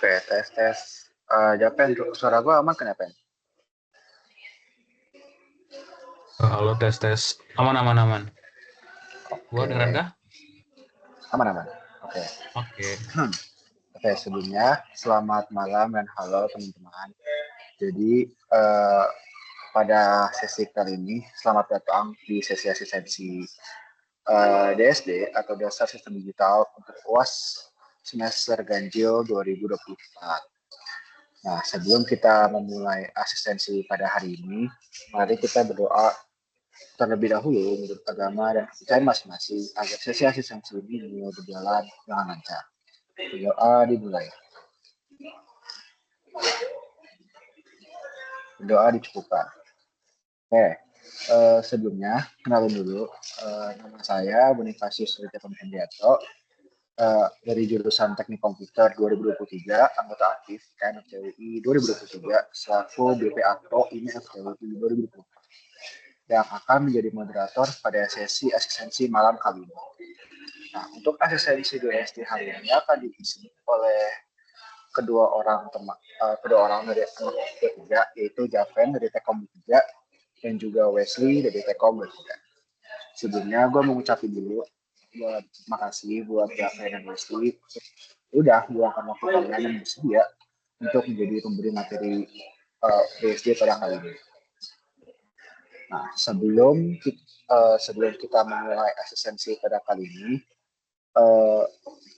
Oke, tes. Japen, suara gue aman kan ya, Pen? Halo tes. Aman. Gua dengeran Oke, kah? aman. Oke. Oke. Oke, sebelumnya selamat malam dan halo teman-teman. Jadi pada sesi kali ini selamat datang di sesi asistensi DSD atau Dasar Sistem Digital untuk UAS semester ganjil 2024. Nah, sebelum kita memulai asistensi pada hari ini, mari kita berdoa terlebih dahulu menurut agama dan kepercayaan masing-masing agar sesi asistensi ini berjalan dengan lancar. Doa dimulai. Doa dicukupkan. Oke, sebelumnya kenalin dulu. Nama saya Bonifasius Ridwan Hendiato dari jurusan Teknik Komputer 2023, anggota aktif KNFCWI 2023, selaku BP Atto ini FCWI 2024, yang akan menjadi moderator pada sesi asistensi malam kali ini. Nah, untuk asistensi DSD hari ini akan diisi oleh kedua orang dari anak ketiga, yaitu Javen dari Tekom 3 dan juga Wesley dari Tekom 3. Sebelumnya gue mau ngucapin dulu buat makasih buat Javen dan Wesley udah meluangkan waktu kalian dan bersedia untuk menjadi pemberi materi DSD pada kali ini. Nah, sebelum kita memulai asistensi pada kali ini,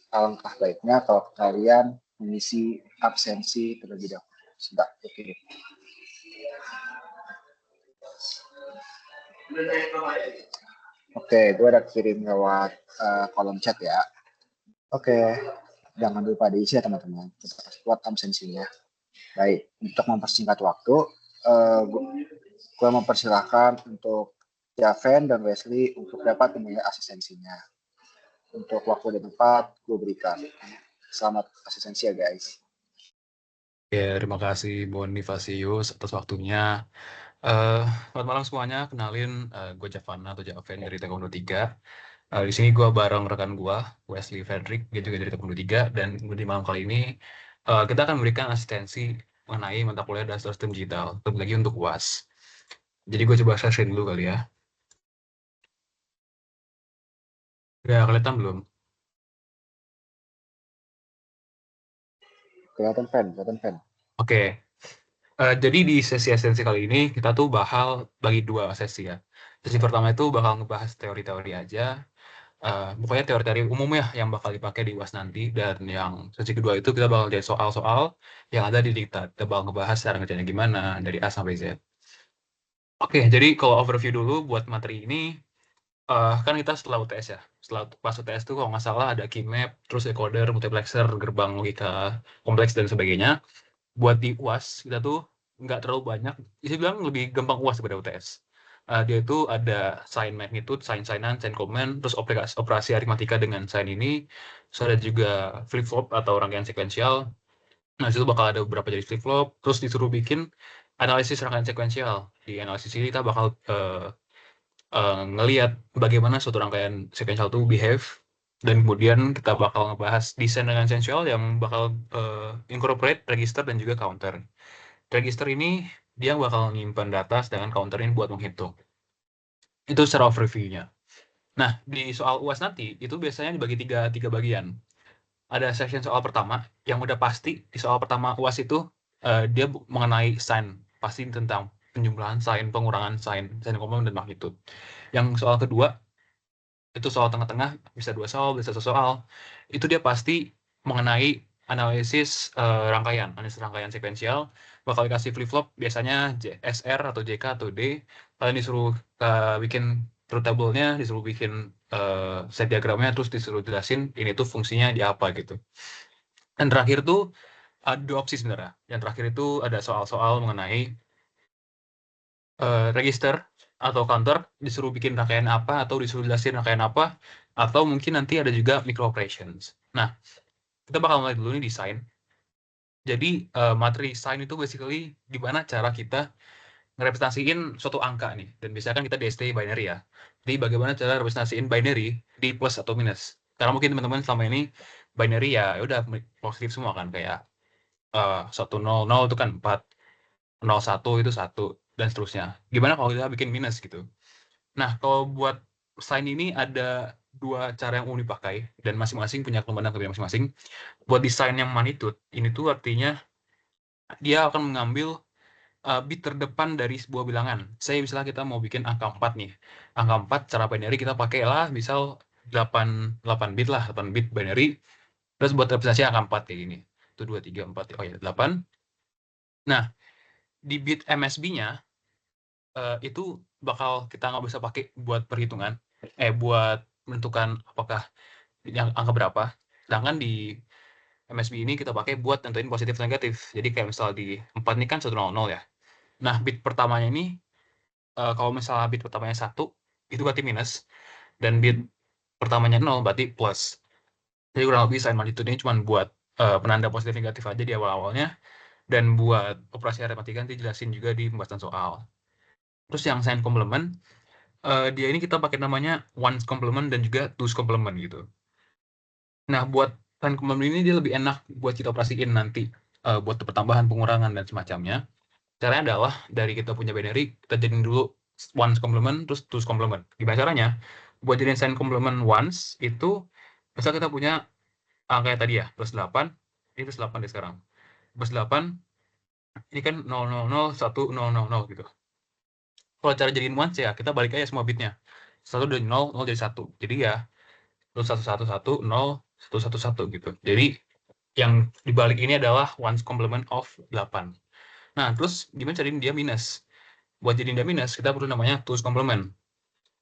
alangkah baiknya kalau kalian mengisi absensi terlebih dahulu. Sudah, oke. Oke, gue udah kirim lewat kolom chat ya. Oke, jangan lupa diisi ya teman-teman. Kita buat absensinya. Baik, untuk mempersingkat waktu, gue mempersilahkan untuk Javen dan Wesley untuk dapat memulai asistensinya. Untuk waktu dan tempat, gue berikan. Selamat asistensi ya guys. Ya, terima kasih Bonifasius atas waktunya. Selamat malam semuanya. Kenalin, gue Javana atau Javen dari Taekwondo 3. Di sini gue bareng rekan gue, Wesley Frederick, dia juga dari Taekwondo 3. Dan di malam kali ini, kita akan memberikan asistensi mengenai mata kuliah dasar sistem digital, terlebih lagi untuk UAS. Jadi gue coba sharing dulu kali ya. Ya, kelihatan belum? Kelihatan fan. Oke. Jadi di sesi asistensi kali ini kita tuh bakal bagi dua sesi ya. Sesi pertama itu bakal ngebahas teori-teori aja, pokoknya teori-teori umum ya yang bakal dipakai di UAS nanti. Dan yang sesi kedua itu kita bakal jadi soal-soal yang ada di diktat. Kita bakal ngebahas cara ngerjainnya gimana dari A sampai Z. Oke, jadi kalau overview dulu buat materi ini, kan kita setelah UTS ya. Setelah pas UTS tuh kalau nggak salah ada Keymap, terus encoder, multiplexer, gerbang logika kompleks dan sebagainya. Buat di UAS kita tuh nggak terlalu banyak, bisa bilang lebih gampang UAS daripada UTS. Dia itu ada sign magnitude, sign-signan, sign comment, terus operasi aritmatika dengan sign ini, terus ada juga flip-flop atau rangkaian sekuensial. Nah, itu bakal ada beberapa jenis flip-flop, terus disuruh bikin analisis rangkaian sekuensial. Di analisis ini kita bakal ngelihat bagaimana suatu rangkaian sekuensial itu behave, dan kemudian kita bakal ngebahas desain rangkaian sekuensial yang bakal incorporate register dan juga counter. Register ini dia bakal nyimpan data, sedangkan counter ini buat menghitung. Itu secara overview-nya. Nah, di soal UAS nanti itu biasanya dibagi tiga bagian. Ada section soal pertama yang udah pasti di soal pertama UAS itu dia mengenai sign, pasti tentang penjumlahan sign, pengurangan sign komplement dan magnitude. Yang soal kedua itu soal tengah-tengah, bisa 2 soal, bisa 1 soal. Itu dia pasti mengenai analisis analisis rangkaian sekuensial. Bakal dikasih flip-flop biasanya SR atau JK atau D. Kalian disuruh bikin truth table-nya, disuruh bikin set diagramnya, terus disuruh jelasin ini tuh fungsinya di apa gitu. Dan terakhir tuh ada 2 opsi sebenarnya. Yang terakhir itu ada soal-soal mengenai register atau counter, disuruh bikin rangkaian apa atau disuruh jelasin rangkaian apa, atau mungkin nanti ada juga micro operations. Nah, kita bakal mulai dulu nih desain. Jadi materi sign itu basically gimana cara kita ngerepresentasiin suatu angka nih. Dan biasanya kan kita DST binary ya. Jadi bagaimana cara representasiin binary di plus atau minus. Karena mungkin teman-teman selama ini binary ya udah positif semua kan, kayak 100 itu kan 4, 01 itu 1, dan seterusnya. Gimana kalau kita bikin minus gitu? Nah, kalau buat sign ini ada 2 cara yang umum dipakai, dan masing-masing punya kelemahan dan kelebihan masing-masing. Buat desain yang magnitude, ini tuh artinya dia akan mengambil bit terdepan dari sebuah bilangan. Saya misalnya kita mau bikin angka 4 nih. Angka 4 secara binary kita pakailah misal 8 bit lah, 8 bit binary. Terus buat representasi angka 4 kayak gini. 1, 2, 3, 4, oh ya 8. Nah, di bit MSB-nya itu bakal kita nggak bisa pakai buat perhitungan, buat menentukan apakah yang angka berapa. Sedangkan di MSB ini kita pakai buat nentuin positif negatif. Jadi kayak misal di 4 ini kan 100 ya. Nah, bit pertamanya ini kalau misalnya bit pertamanya 1 itu berarti minus, dan bit pertamanya 0 berarti plus. Jadi kurang lebih sign magnitude ini cuma buat penanda positif negatif aja di awal-awalnya, dan buat operasi aritmatika nanti jelasin juga di pembahasan soal. Terus yang sign complement, dia ini kita pakai namanya ones complement dan juga twos complement gitu. Nah, buat sign complement ini dia lebih enak buat kita operasiin nanti buat pertambahan, pengurangan, dan semacamnya. Caranya adalah dari kita punya binary, kita jadiin dulu ones complement, terus twos complement. Gimana caranya? Buat jadiin sign complement ones, itu misal kita punya angka yang tadi ya, plus 8, ini plus 8 deh sekarang. Plus 8, ini kan 0001000 gitu. Kalau cara jadiin ones ya, kita balik aja semua bitnya. 1 dari 0, 0 jadi 1. Jadi ya, 11110, 111 gitu. Jadi, yang dibalik ini adalah ones complement of 8. Nah, terus gimana cariin dia minus? Buat jadiin dia minus, kita perlu namanya twos complement.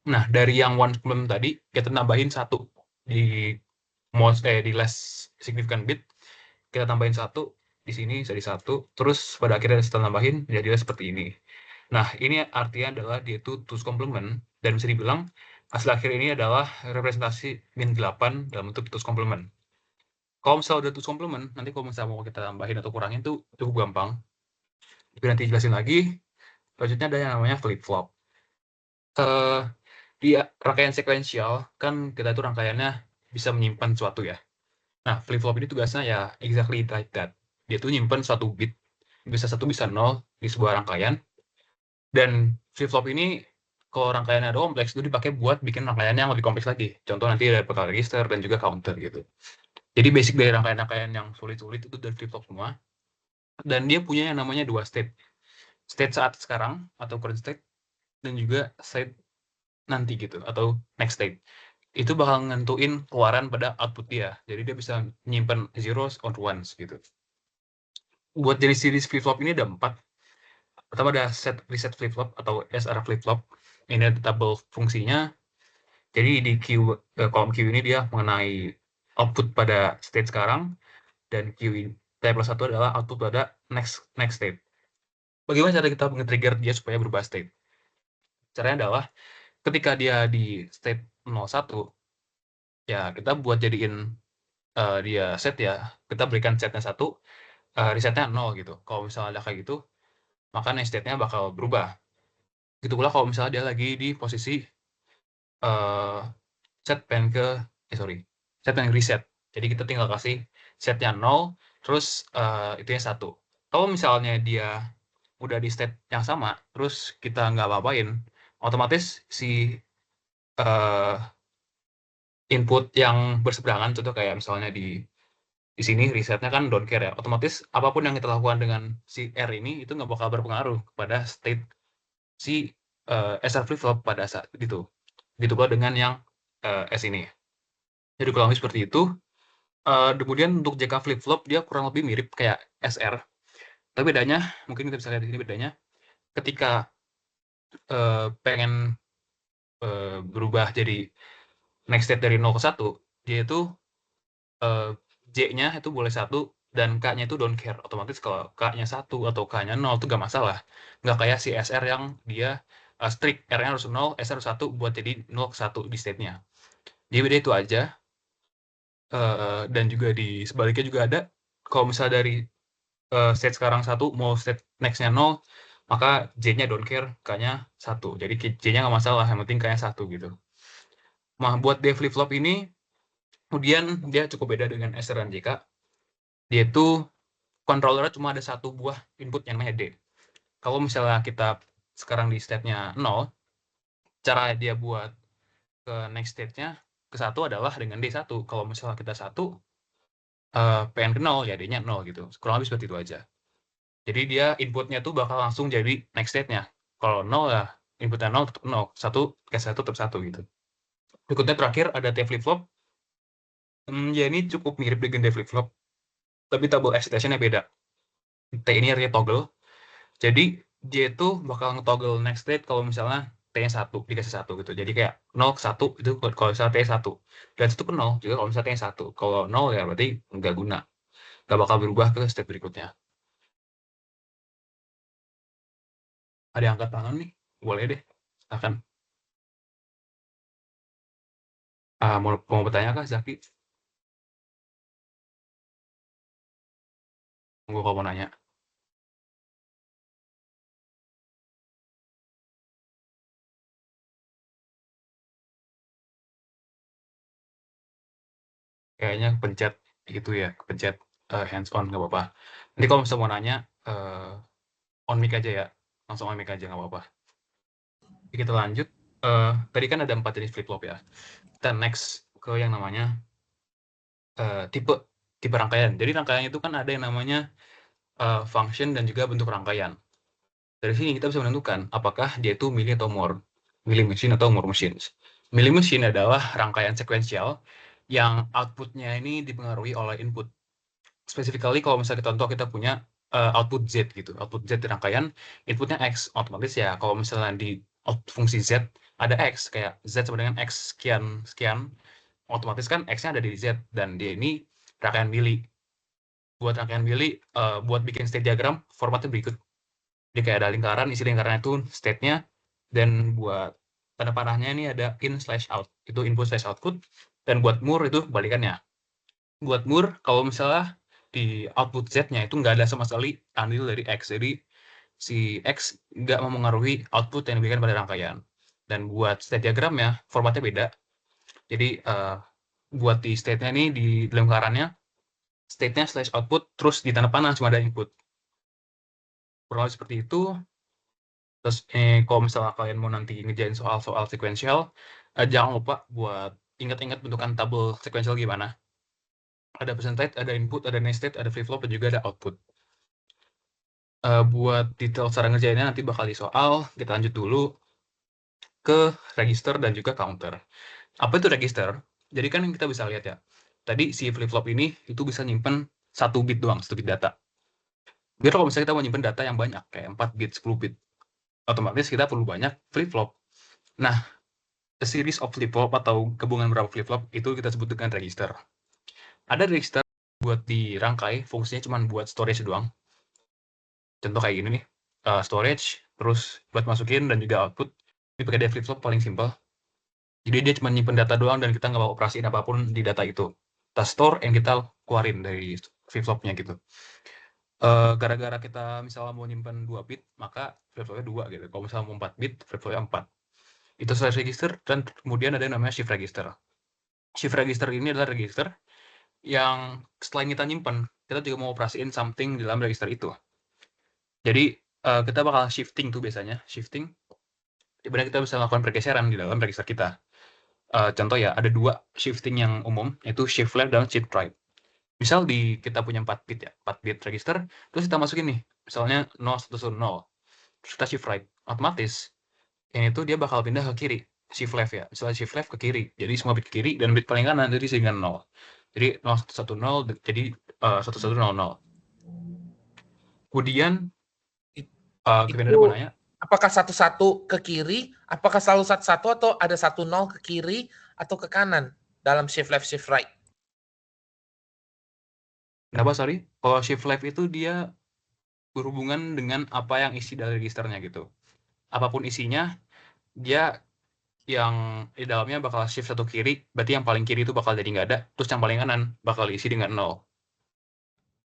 Nah, dari yang ones complement tadi, kita tambahin 1 di di less significant bit, kita tambahin 1 di sini jadi 1, terus pada akhirnya setelah tambahin jadilah seperti ini. Nah, ini artinya adalah dia itu twos complement, dan bisa dibilang hasil akhir ini adalah representasi min 8 dalam bentuk twos complement. Kalau misalnya udah twos complement, nanti kalau misalnya mau kita tambahin atau kurangin itu cukup gampang. Tapi nanti jelasin lagi. Selanjutnya ada yang namanya flip-flop. Di rangkaian sekuensial, kan kita itu rangkaiannya bisa menyimpan suatu ya. Nah, flip-flop ini tugasnya ya exactly like that. Dia tuh nyimpan suatu bit, bisa 1 bisa 0 di sebuah rangkaian. Dan flip-flop ini kalau rangkaiannya ada kompleks, itu dipakai buat bikin rangkaian yang lebih kompleks lagi. Contoh nanti ada bakal register dan juga counter gitu. Jadi basic dari rangkaian-rangkaian yang sulit-sulit itu dari flip-flop semua. Dan dia punya yang namanya 2 state. State saat sekarang atau current state, dan juga state nanti gitu, atau next state. Itu bakal nentuin keluaran pada output dia. Jadi dia bisa menyimpan zeros or ones gitu. Buat jenis series flip-flop ini ada 4. Pertama ada set reset flip-flop atau SR flip-flop. Ini ada tabel fungsinya. Jadi di kolom Q ini dia mengenai output pada state sekarang, dan T+1 adalah output pada next state. Bagaimana cara kita nge-trigger dia supaya berubah state? Caranya adalah ketika dia di state 01, ya kita buat jadiin dia set ya, kita berikan setnya 1, resetnya 0 gitu. Kalau misalnya ada kayak gitu, maka next state-nya bakal berubah. Gitu pula kalau misalnya dia lagi di posisi set pengen reset. Jadi kita tinggal kasih setnya 0, terus itunya 1. Kalau misalnya dia udah di state yang sama, terus kita nggak apa-apain, otomatis si input yang berseberangan, contoh kayak misalnya di sini resetnya kan don't care ya, otomatis apapun yang kita lakukan dengan si R ini itu nggak bakal berpengaruh kepada state si SR flip-flop pada saat itu. Gitu pula dengan yang S ini. Jadi kurang lebih seperti itu. Kemudian untuk JK flip-flop dia kurang lebih mirip kayak SR. Tapi bedanya, mungkin kita bisa lihat di sini bedanya. Ketika pengen berubah jadi next state dari 0 ke 1, dia itu J-nya itu boleh 1 dan K-nya itu don't care. Otomatis kalau K-nya 1 atau K-nya 0 itu nggak masalah. Nggak kayak si SR yang dia strict, R-nya harus 0, SR harus 1 buat jadi 0 ke 1 di state-nya. Jadi beda itu aja. Dan juga di sebaliknya juga ada. Kalau misalnya dari state sekarang 1 mau state next-nya 0, maka J-nya don't care, K-nya 1. Jadi J-nya nggak masalah, yang penting K-nya 1 gitu. Nah, buat D flip-flop ini, kemudian dia cukup beda dengan SR dan JK. Dia itu controllernya cuma ada satu buah input yang namanya D. Kalau misalnya kita sekarang di state-nya 0, cara dia buat ke next state-nya ke 1 adalah dengan D1. Kalau misalnya kita 1, pengen ke 0, ya D-nya 0 gitu. Kurang lebih seperti itu aja. Jadi dia inputnya tuh bakal langsung jadi next state-nya. Kalau 0 ya inputnya 0 tetap 0, 1 ke 1 tetap 1 gitu. Berikutnya terakhir ada T flip-flop. Ya ini cukup mirip dengan D flip-flop, tapi double excitation-nya beda. T ini artinya toggle. Jadi dia itu bakal nge-toggle next state kalau misalnya T-nya 1 dikasih 1 gitu. Jadi kayak 0 ke 1 itu kalau misalnya T 1. Dan 1 ke 0 juga kalau misalnya T 1. Kalau 0 ya berarti nggak guna. Nggak bakal berubah ke state berikutnya. Ada yang angkat tangan nih? Boleh deh. Akan. Mau bertanya kah Zaki? Gue kalau mau nanya. Kayaknya pencet gitu ya. Pencet hands on nggak apa-apa. Nanti kalau misalnya mau nanya, on mic aja ya. Langsung on mic aja nggak apa-apa. Kita lanjut. Tadi kan ada 4 jenis flip-flop ya. Kita next ke yang namanya tipe rangkaian. Jadi rangkaian itu kan ada yang namanya function dan juga bentuk rangkaian. Dari sini kita bisa menentukan apakah dia itu milli atau more, milli machine atau more machines. Milli machine adalah rangkaian sekuensial yang outputnya ini dipengaruhi oleh input. Specifically kalau misalnya contoh kita punya output Z gitu, output Z di rangkaian, inputnya X, otomatis ya kalau misalnya di fungsi Z ada X, kayak Z sama dengan X sekian, sekian, otomatis kan X-nya ada di Z, dan dia ini rangkaian milli. Buat rangkaian milli, buat bikin state diagram, formatnya berikut. Jadi kayak ada lingkaran, isi lingkarannya itu state-nya, dan buat tanda panahnya ini ada in/out, itu input/output, dan buat more itu kebalikannya. Buat more, kalau misalnya di output Z-nya itu nggak ada sama sekali andil dari X, jadi si X nggak memengaruhi output yang diberikan pada rangkaian. Dan buat state diagramnya, formatnya beda. Jadi buat di state-nya ini, di lingkarannya, state-nya /output, terus di tanda panah cuma ada input. Kurang lebih seperti itu. Terus kalau misalnya kalian mau nanti ngerjain soal-soal sequential, jangan lupa buat ingat-ingat bentukan tabel sequential gimana. Ada percentage, ada input, ada next state, ada flip-flop, dan juga ada output. Buat detail cara ngerjainnya nanti bakal di soal. Kita lanjut dulu ke register dan juga counter. Apa itu register? Jadi kan kita bisa lihat ya, tadi si flip-flop ini itu bisa nyimpen 1 bit doang, 1 bit data. Biar kalau misalnya kita mau nyimpen data yang banyak, kayak 4 bit, 10 bit, otomatis kita perlu banyak flip-flop. Nah, a series of flip-flop atau gabungan beberapa flip-flop itu kita sebut dengan register. Ada register buat dirangkai, fungsinya cuma buat storage doang. Contoh kayak gini nih, storage, terus buat masukin dan juga output. Ini pakai dia flip-flop paling simple. Jadi dia cuma nyimpen data doang dan kita nggak mau operasiin apapun di data itu. Kita store yang kita keluarin dari flip-flopnya gitu. Gara-gara kita misalnya mau nyimpen 2 bit, maka flip-flopnya 2 gitu. Kalau misalnya mau 4 bit, flip-flopnya 4. Itu storage register, dan kemudian ada yang namanya shift register. Shift register ini adalah register yang setelah kita nyimpen, kita juga mau operasiin something di dalam register itu. Jadi kita bakal shifting tuh biasanya, shifting. Dimana kita bisa melakukan pergeseran di dalam register kita. Contoh ya, ada 2 shifting yang umum, yaitu shift left dan shift right. Misal kita punya 4 bit ya, 4 bit register, terus kita masukin nih, misalnya 010, terus kita shift right, otomatis ini tuh dia bakal pindah ke kiri, shift left ya, misalnya shift left ke kiri, jadi semua bit ke kiri, dan bit paling kanan jadi dengan 0. Jadi 0110 jadi 1100. Kemudian Kevin mau Itu nanya, apakah satu-satu ke kiri, apakah selalu satu-satu atau ada 1-0 ke kiri atau ke kanan dalam shift left, shift right? kenapa sorry? Kalau shift left itu dia berhubungan dengan apa yang isi dari registernya gitu. Apapun isinya, dia yang di dalamnya bakal shift satu kiri, berarti yang paling kiri itu bakal jadi nggak ada, terus yang paling kanan bakal diisi dengan 0.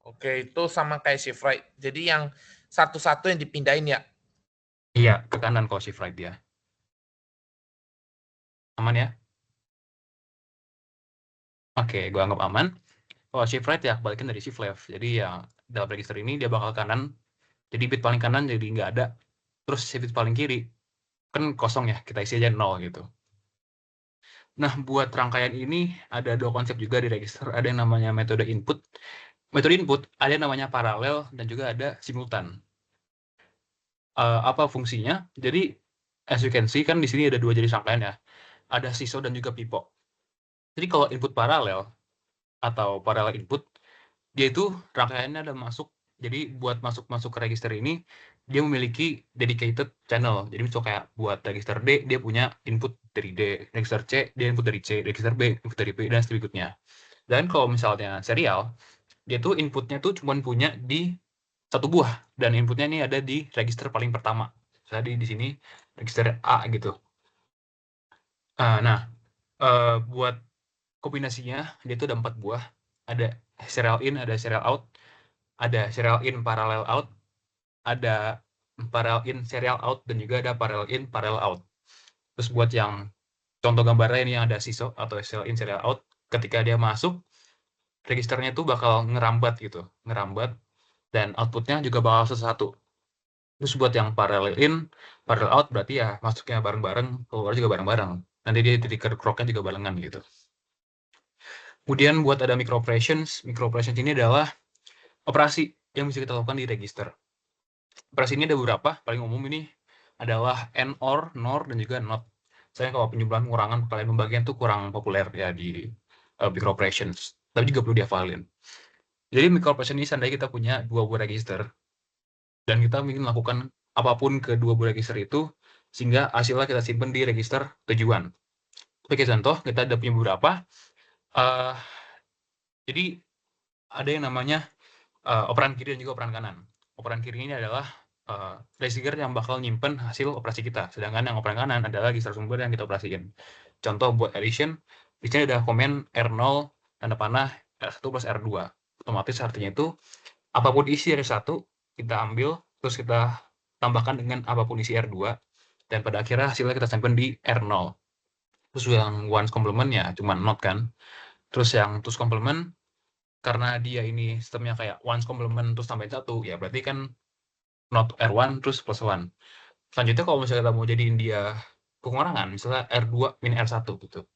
Oke, itu sama kayak shift right. Jadi yang satu-satu yang dipindahin ya. Iya, ke kanan kalau shift right dia. Aman ya? Oke, gua anggap aman. Kalau shift right ya kebalikan dari shift left. Jadi ya dalam register ini dia bakal kanan. Jadi bit paling kanan jadi nggak ada. Terus si bit paling kiri kan kosong ya, kita isi aja 0 gitu. Nah, buat rangkaian ini ada 2 konsep juga di register. Ada yang namanya metode input. Metode input ada yang namanya paralel dan juga ada simultan. Apa fungsinya? Jadi as you can see kan di sini ada 2 jenis rangkaian ya. Ada SISO dan juga PIPO. Jadi kalau input paralel atau paralel input, dia itu rangkaiannya ada masuk. Jadi buat masuk ke register ini dia memiliki dedicated channel. Jadi misalnya kayak buat register D dia punya input dari D, register C dia input dari C, register B input dari B dan seterusnya. Dan kalau misalnya serial, dia tuh inputnya tuh cuma punya di satu buah dan inputnya ini ada di register paling pertama. Jadi di sini register A gitu. Nah, buat kombinasinya dia tuh ada 4 buah. Ada serial in, ada serial out, ada serial in parallel out, ada parallel in serial out dan juga ada parallel in parallel out. Terus buat yang contoh gambarnya ini yang ada SISO atau serial in serial out, ketika dia masuk registernya tuh bakal ngerambat gitu, ngerambat dan outputnya juga bakal satu-satu. Terus buat yang parallel in, parallel out berarti ya masuknya bareng-bareng, keluar juga bareng-bareng. Nanti dia trigger clock-nya juga barengan gitu. Kemudian buat ada micro operations ini adalah operasi yang bisa kita lakukan di register. Operasi ini ada beberapa, paling umum ini adalah AND, OR, NOR, dan juga NOT. Saya kalau penjumlahan pengurangan kalian pembagian itu kurang populer ya di micro operations, tapi juga perlu dihafalin. Jadi micro operation ini seandainya kita punya 2 buah register, dan kita ingin melakukan apapun ke 2 buah register itu, sehingga hasilnya kita simpan di register tujuan. Sebagai contoh, kita ada punya beberapa. Jadi ada yang namanya operan kiri dan juga operan kanan. Operan kiri ini adalah register yang bakal nyimpen hasil operasi kita, sedangkan yang operan kanan adalah register sumber yang kita operasiin. Contoh buat addition, di sini ada komen R0 tanda panah R1 plus R2. Otomatis artinya itu apapun isi R1 kita ambil, terus kita tambahkan dengan apapun isi R2, dan pada akhirnya hasilnya kita simpan di R0. Terus yang ones complement ya cuma not kan. Terus yang twos complement karena dia ini sistemnya kayak ones complement terus tambahin 1, ya berarti kan not R1 terus plus 1. Selanjutnya kalau misalnya kita mau jadiin dia pengurangan, misalnya R2 min R1 gitu.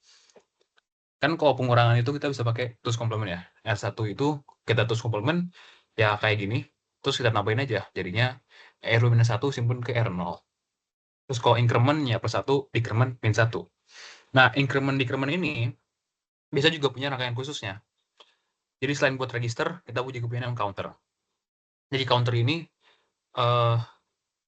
Kan kalau pengurangan itu kita bisa pakai twos complement ya. R1 itu kita twos complement ya kayak gini, terus kita tambahin aja. Jadinya R2 minus 1 simpun ke R0. Terus kalau increment ya plus 1, decrement min 1. Nah, increment-decrement ini bisa juga punya rangkaian khususnya. Jadi selain buat register, kita juga punya yang counter. Jadi counter ini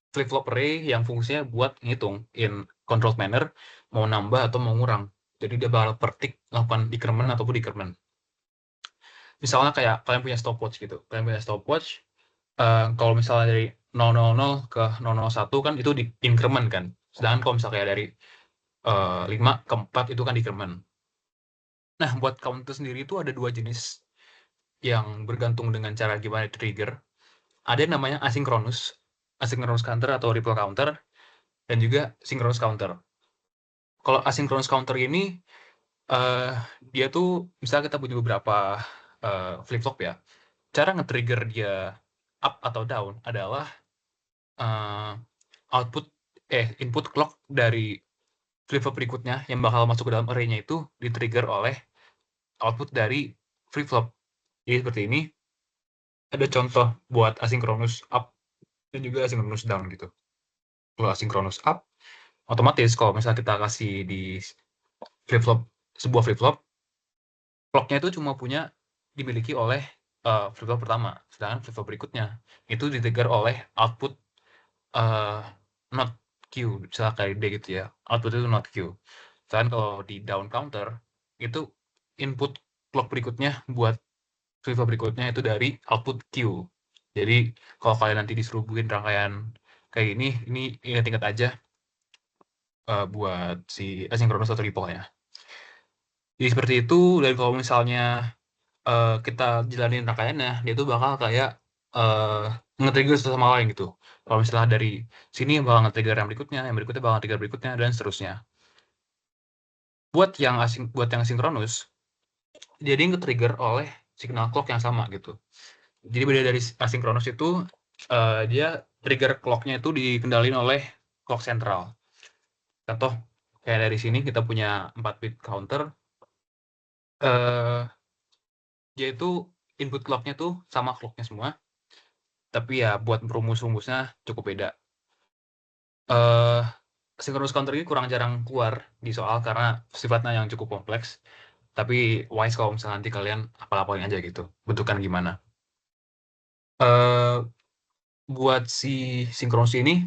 flip-flop array yang fungsinya buat ngitung in controlled manner mau nambah atau mau ngurang. Jadi dia bakal per tick lakukan decrement ataupun decrement. Misalnya kayak kalian punya stopwatch gitu. Kalian punya stopwatch, kalau misalnya dari 000 ke 001 kan itu di increment kan. Sedangkan kalau misalnya kayak dari 5 ke 4 itu kan decrement. Nah, buat counter sendiri itu ada 2 jenis yang bergantung dengan cara gimana trigger. Ada yang namanya asynchronous counter atau ripple counter, dan juga synchronous counter. Kalau asynchronous counter ini, dia tuh misalnya kita punya beberapa flip-flop ya. Cara nge-trigger dia up atau down adalah input clock dari flip-flop berikutnya yang bakal masuk ke dalam array-nya itu di-trigger oleh output dari flip-flop. Jadi seperti ini. Ada contoh buat asynchronous up dan juga asynchronous down gitu. Kalau asynchronous up, otomatis kalau misalnya kita kasih di sebuah flip-flop, clock-nya itu cuma dimiliki oleh flip-flop pertama, sedangkan flip-flop berikutnya itu di-trigger oleh output not Q, misalnya kayak D gitu ya, output itu not Q. Sedangkan kalau di down counter, itu input clock berikutnya buat flip-flop berikutnya itu dari output Q. Jadi kalau kalian nanti disuruh bikin rangkaian kayak ini ingat-ingat aja buat si asynchronous atau ripple-nya. Jadi seperti itu, dan kalau misalnya kita jalanin rangkaiannya, dia tuh bakal kayak nge-trigger satu sama lain gitu. Kalau misalnya dari sini bakal nge-trigger yang berikutnya bakal nge-trigger berikutnya, dan seterusnya. Buat yang sinkronus, jadi nge-trigger oleh signal clock yang sama gitu. Jadi beda dari asinkronus itu, dia trigger clock-nya itu dikendaliin oleh clock sentral. Contoh, kayak dari sini kita punya 4 bit counter, dia itu input clock-nya tuh sama clock-nya semua, tapi ya buat rumus-rumusnya cukup beda. Synchronous counter ini kurang jarang keluar di soal karena sifatnya yang cukup kompleks, tapi wise kalau misalnya nanti kalian apal-apalin aja gitu, bentukan gimana. Buat si sinkronus ini,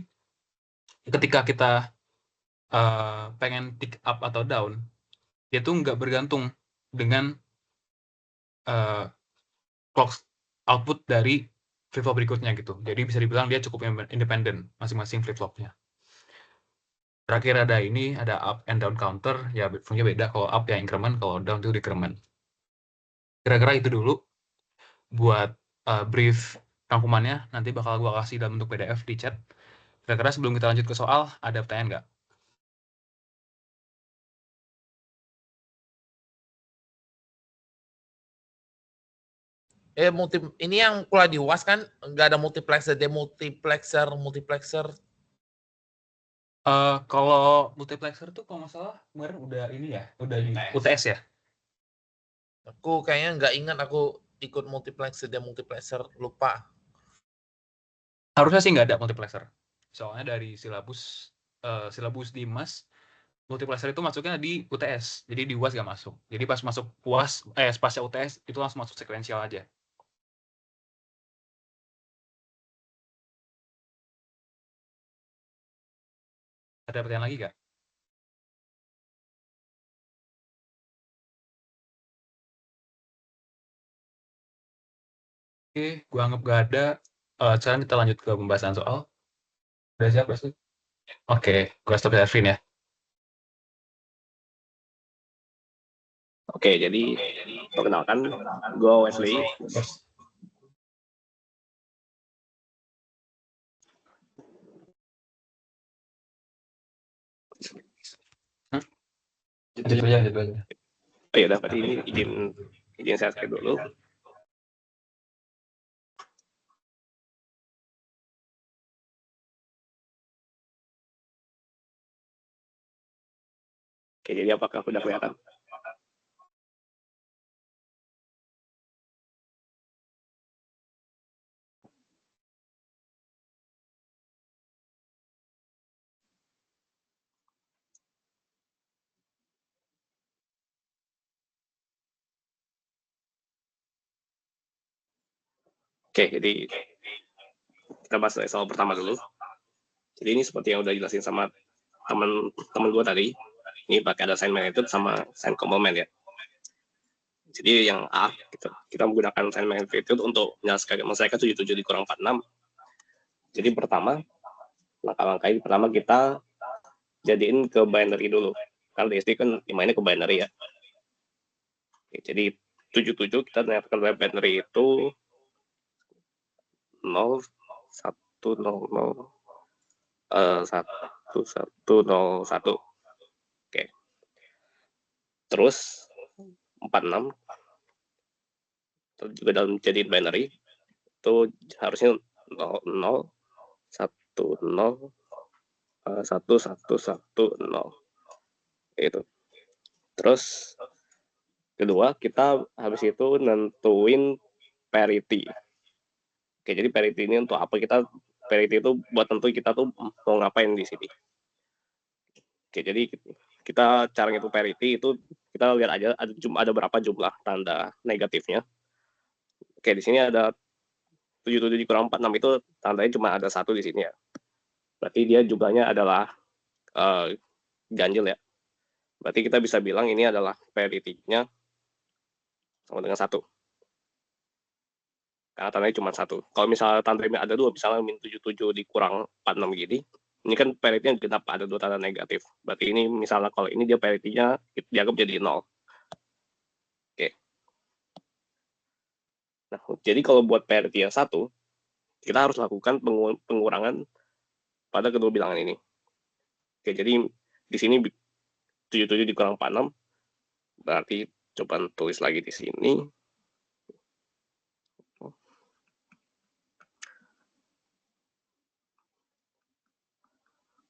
ketika kita pengen tick up atau down, dia tuh nggak bergantung dengan clock output dari flip-flop berikutnya gitu. Jadi bisa dibilang dia cukup independen masing-masing flip-flopnya. Terakhir ada up and down counter, ya fungsinya beda. Kalau up ya increment, kalau down itu decrement. Kira-kira itu dulu buat brief rangkumannya, nanti bakal gua kasih dalam bentuk PDF di chat. Kira-kira sebelum kita lanjut ke soal, ada pertanyaan nggak? Ini yang kuliah di UAS kan nggak ada multiplexer, multiplexer. Kalau multiplexer tuh kalau nggak salah kemarin udah ini ya, udah di UTS ya. Aku kayaknya nggak ingat aku ikut multiplexer, lupa. Harusnya sih nggak ada multiplexer. Soalnya dari silabus di MAS, multiplexer itu masuknya di UTS. Jadi di UAS nggak masuk. Jadi pas masuk UAS, pasca UTS itu langsung masuk sekuensial aja. Ada pertanyaan lagi nggak? Oke, gua anggap nggak ada. Sekarang kita lanjut ke pembahasan soal. Udah siap, Wesley? Oke, gua stop sharing ya. Oke, jadi perkenalkan, gue Wesley. Lanjut aja. Oh ya udah, berarti ini izin saya skip dulu. Oke, jadi apakah sudah kelihatan? Oke, jadi kita bahas soal pertama dulu. Jadi ini seperti yang udah jelasin sama teman gue tadi. Ini pakai ada sign magnitude sama sign complement ya. Jadi yang A, kita menggunakan sign magnitude untuk menyelesaikan 77 dikurang 46. Jadi langkah-langkah ini pertama kita jadiin ke binary dulu. Kan DSD kan dimainnya ke binary ya. Oke, jadi 77 kita nyatakan binary itu 0 1 0 0 1 1 0 1. Oke. Terus 46 itu juga dalam jadi binary itu harusnya 0 0 1 0 1 1 1 0 itu. Terus kedua kita habis itu nentuin parity. Oke, jadi parity ini untuk apa? Parity itu buat tentu kita tuh mau ngapain di sini. Oke, jadi kita cara ngitung parity itu kita lihat aja ada berapa jumlah tanda negatifnya. Oke, di sini ada 77 dikurang 46 itu tandanya cuma ada satu di sini ya. Berarti dia jumlahnya adalah ganjil ya. Berarti kita bisa bilang ini adalah parity-nya sama dengan 1. Karena tandanya cuma 1. Kalau misalnya tandanya ada 2, misalnya min 77 dikurang 46 gini, ini kan parity-nya genap, ada 2 tanda negatif. Berarti ini misalnya kalau ini dia parity-nya dianggap jadi 0. Oke. Nah, jadi kalau buat parity yang 1, kita harus lakukan pengurangan pada kedua bilangan ini. Oke, jadi di sini 77 dikurang 46, berarti coba tulis lagi di sini.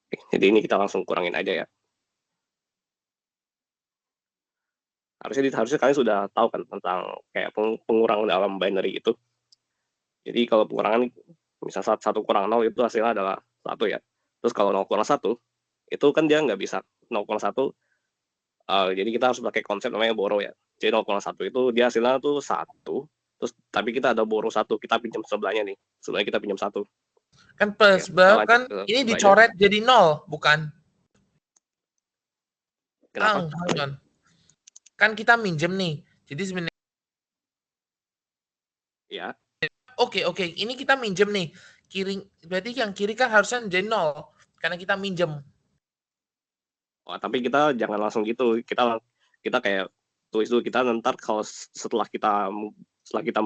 Jadi ini kita langsung kurangin aja ya. Harusnya kalian sudah tahu kan tentang kayak pengurangan dalam binary itu. Jadi kalau pengurangan misal 1 kurang 0 itu hasilnya adalah 1 ya. Terus kalau 0 kurang 1 itu kan dia nggak bisa 0 kurang 1, jadi kita harus pakai konsep namanya borrow ya. Jadi 0 kurang 1 itu dia hasilnya tuh 1, terus tapi kita ada borrow 1, kita pinjam sebelahnya nih. Sebelahnya kita pinjam 1. Kan Oke, kita kan lanjut ke ini sebelahnya. dicoret jadi 0, bukan? Kenapa? hang on. Kan kita minjem nih. Jadi sebenarnya Ya, oke, ini kita minjem nih. Berarti yang kiri kan harusnya jadi 0 karena kita minjem. tapi kita jangan langsung gitu. Kita kayak tulis dulu, kita ntar kalau setelah kita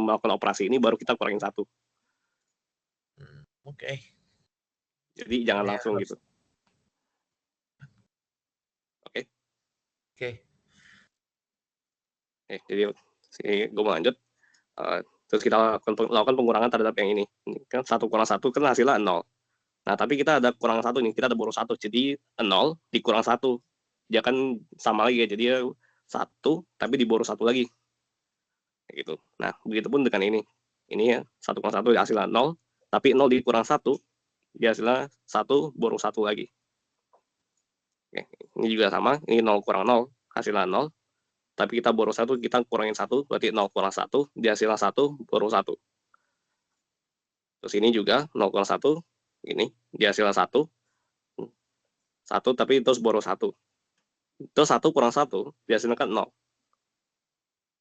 melakukan operasi ini baru kita kurangin 1. Oke. Jadi jangan Ya, langsung gitu. Oke. Jadi sini gue mau lanjut. Terus kita lakukan pengurangan terhadap yang ini. Ini kan 1 kurang 1 kan hasilnya 0. Nah, tapi kita ada kurang 1 nih, kita ada borrow 1. Jadi 0 dikurang 1. Dia kan sama lagi ya, jadi 1 tapi diborrow 1 lagi. Kayak gitu. Nah, begitupun dengan ini. Ini ya 1 kurang 1 hasilnya 0, tapi 0 dikurang 1 dia hasilnya 1 borrow 1 lagi. Oke, ini juga sama, ini 0 kurang 0 hasilnya 0. Tapi kita borrow 1, kita kurangin 1, berarti 0 kurang 1, dia hasilnya 1, borrow 1. Terus ini juga 0 kurang 1, ini, dia hasilnya 1, tapi terus borrow 1. Terus 1 kurang 1, dia hasilnya kan 0.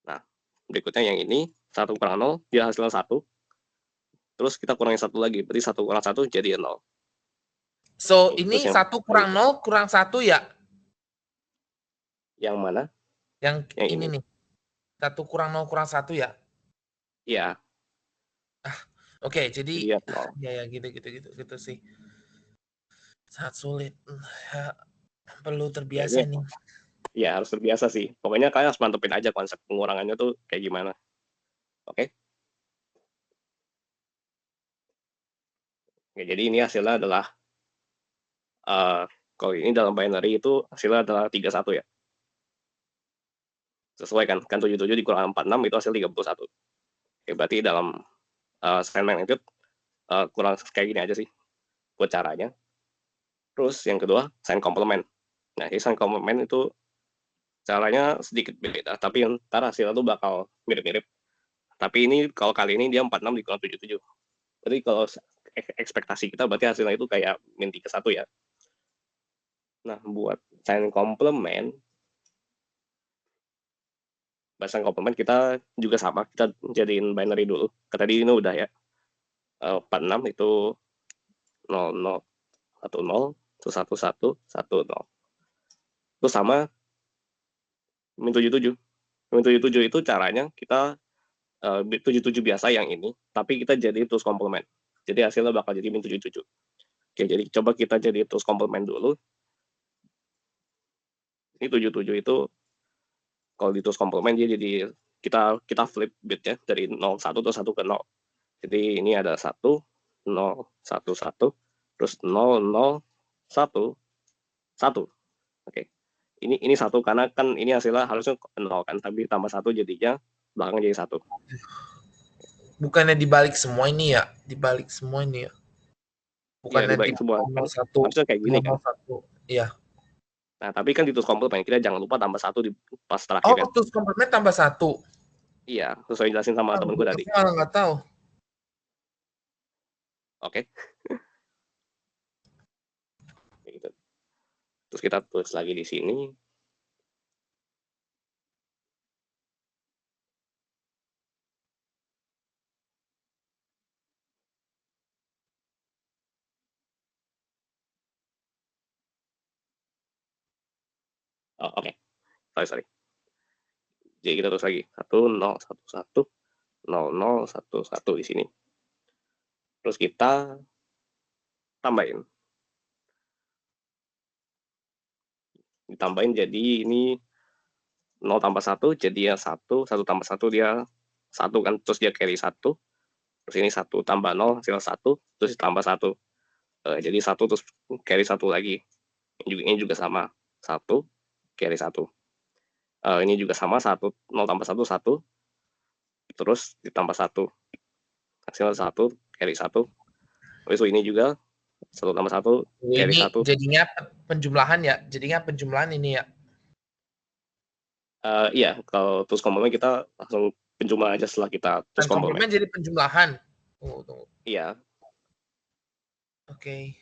Nah, berikutnya yang ini, 1 kurang 0, dia hasilnya 1. Terus kita kurangin 1 lagi, berarti 1 kurang 1 jadi 0. So, ini 1 kurang 0 kurang 1 ya? Yang mana? Yang ini nih. 1 kurang 0 kurang 1 ya? Iya. Oke, jadi ya gitu sih. Sangat sulit. Perlu terbiasa nih. Ya, harus terbiasa sih. Pokoknya kalian harus mantepin aja konsep pengurangannya tuh kayak gimana. Oke? Oke, jadi ini hasilnya adalah kalau ini dalam binary itu hasilnya adalah 31 ya. Sesuai kan? Kan 77 dikurang 46 itu hasil 31. Oke, berarti dalam sign magnitude kurang kayak gini aja sih buat caranya. Terus yang kedua, sign complement. Nah, ini sign complement itu caranya sedikit beda, tapi ntar hasilnya tuh bakal mirip-mirip. Tapi ini kalau kali ini dia 46 dikurang 77. Berarti kalau ekspektasi kita berarti hasilnya itu kayak min 31 ya. Nah, buat sign complement, bahasa complement kita juga sama, kita jadiin binary dulu. Tadi ini udah ya. 46 itu 00 10 terus 11 10. Terus sama min 77. Min 77 itu caranya kita 77 biasa yang ini, tapi kita jadi terus komplement. Jadi hasilnya bakal jadi min 77. Oke, jadi coba kita jadi terus komplement dulu. Ini 77 itu kalau di terus komplement dia jadi kita flip bitnya dari 01 terus 1 ke 0. Jadi ini ada 1 0 1 1 terus 0 0 1 1. Oke. Ini 1 karena kan ini hasilnya harusnya 0 kan, tapi tambah 1 jadinya belakang jadi 1. Bukannya dibalik semua ini ya? Dibalik semua ini ya? Bukannya dibalik semua. Kan, harusnya kayak gini kan. Iya. Nah, tapi kan di terus komplement kita jangan lupa tambah 1 di pas terakhir. Oh, terus komplement tambah 1. Iya, sesuai jelasin sama temen gue tadi. Aku malah nggak tahu. Oke. Gitu. Terus kita tulis lagi di sini. Oh, oke. Sorry. Jadi kita tulis lagi 1011 0011 di sini. Terus kita tambahin. Ditambahin jadi ini 0 tambah 1 jadi ya 1, 1 tambah 1 dia 1 kan, terus dia carry 1. Terus ini 1 tambah 0 hasil 1, terus tambah 1. Jadi 1 terus carry 1 lagi. Ini juga sama, 1 carry 1. Ini juga sama, 1 0 tambah 1 1 terus ditambah 1. Hasilnya 1 carry 1. Habis itu ini juga 1 tambah 1 carry Ini 1. jadinya penjumlahan ya? Jadinya penjumlahan ini ya? Iya, kalau terus komplement kita langsung penjumlahan aja setelah kita terus komplement. Komplement jadi penjumlahan. Tunggu. Iya. Oke.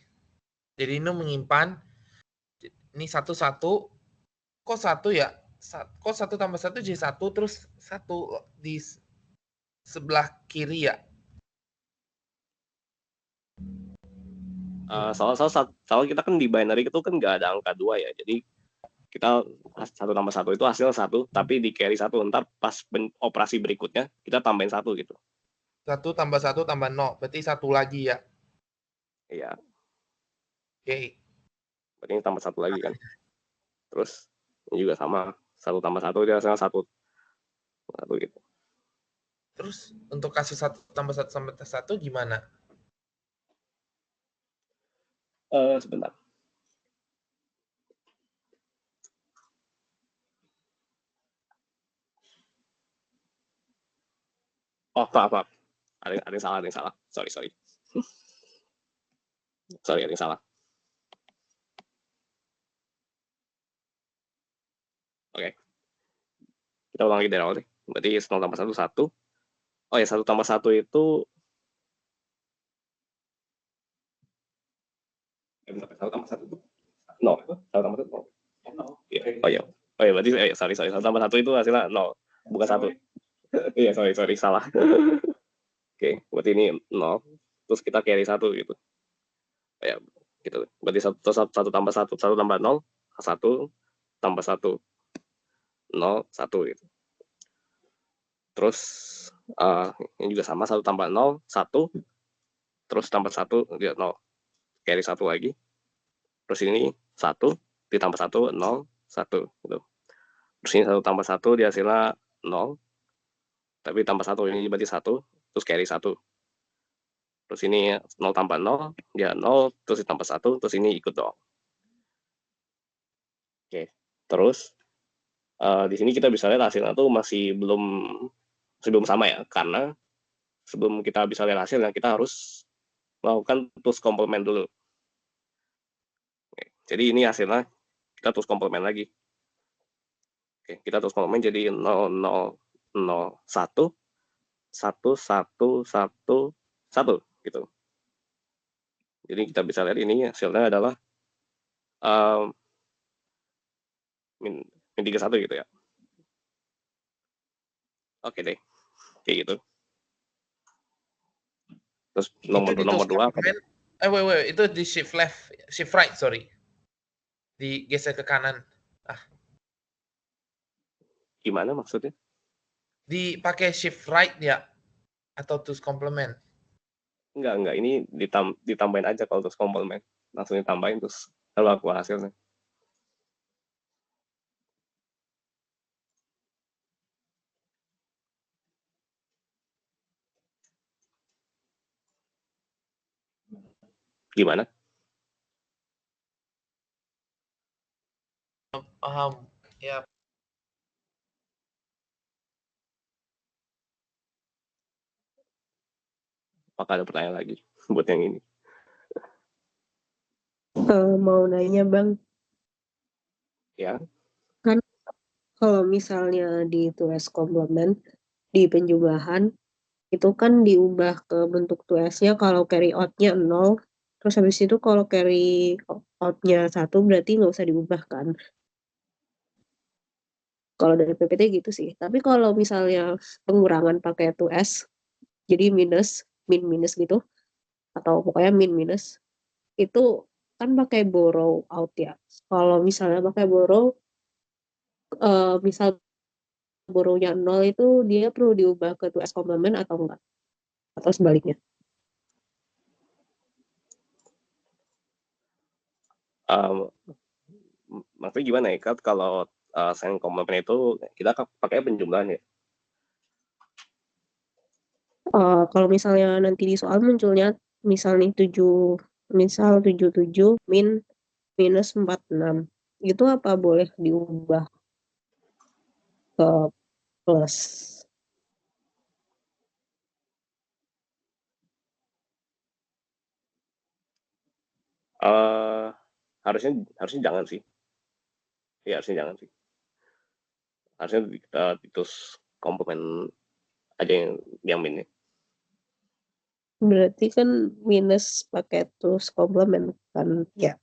Jadi ini menyimpan ini 1 1. Kok 1 ya? Kok 1 tambah 1 jadi 1 terus 1 di sebelah kiri ya? Soal kita kan di binary itu kan nggak ada angka 2 ya. Jadi kita 1 tambah 1 itu hasil 1, tapi di carry 1. Ntar pas operasi berikutnya kita tambahin 1 gitu. 1 tambah 1 tambah 0. Berarti 1 lagi ya? Iya. Oke. Berarti ini tambah 1 lagi kan. Terus ini juga sama. 1 tambah 1 dia hasilnya 1 gitu. Terus untuk kasih 1 tambah 1 tambah 1 gimana? Sebentar. Oh, maaf. Ada yang salah. Sorry. Sorry, ada yang salah. Oke. Kita ulang lagi dari awal nih. Berarti 0 tambah 1 1. Oh ya, 1 tambah 1 itu 1 tambah 1 itu 0. 1 tambah 1 0. Oh iya, berarti sorry. 1 tambah 1 itu hasilnya 0, bukan 1. Iya, sorry, salah. Oke, berarti ini 0, terus kita carry 1 gitu. Ya, gitu. Berarti 1 tambah 1 tambah 0, 1 tambah 1 0 1 gitu. Terus ini juga sama, 1 tambah 0 1, terus tambah 1 dia 0, carry 1 lagi. Terus ini 1 ditambah 1 0 1 gitu. Terus ini 1 tambah 1 dia hasilnya 0, tapi tambah 1 ini berarti 1, terus carry 1. Terus ini 0 tambah 0 dia 0, terus ditambah 1, terus ini ikut dong. Oke, terus di sini kita bisa lihat hasilnya tuh masih belum sama ya, karena sebelum kita bisa lihat hasilnya kita harus melakukan tools complement dulu. Oke, jadi ini hasilnya kita tools complement lagi. Oke, kita tools complement jadi 0 0 0 1 1 1 1 1 gitu. Jadi kita bisa lihat ini hasilnya adalah min 31 gitu ya. Oke deh, kayak gitu. Terus nomor 2 itu di shift left, shift right, sorry. Digeser ke kanan. Gimana maksudnya? Dipakai shift right ya? Atau tools complement? Enggak, ini ditambahin aja kalau terus komplement. Langsung ditambahin terus lalu aku hasilnya. Gimana? Paham. Ya. Apakah ada pertanyaan lagi buat yang ini? Mau nanya Bang, Ya. kan kalau misalnya di tulis komplement di penjumlahan itu kan diubah ke bentuk tulisnya kalau carry out-nya 0, terus habis itu kalau carry out-nya 1 berarti nggak usah diubah kan. Kalau dari PPT gitu sih. Tapi kalau misalnya pengurangan pakai tulis, jadi min-minus gitu, atau pokoknya min-minus, itu kan pakai borrow out ya. Kalau misalnya pakai borrow, misal borrow-nya 0 itu dia perlu diubah ke tulis komplement atau enggak? Atau sebaliknya? Maksudnya gimana ya? Kalau sign komplement itu kita pakai penjumlahan ya? Kalau misalnya nanti di soal munculnya misalnya 7 misal 77 minus 46. Itu apa boleh diubah ke plus? Harusnya jangan sih. Ya harusnya jangan sih. Harusnya kita terus komplement aja yang minnya. Berarti kan minus pakai terus komplement kan ya.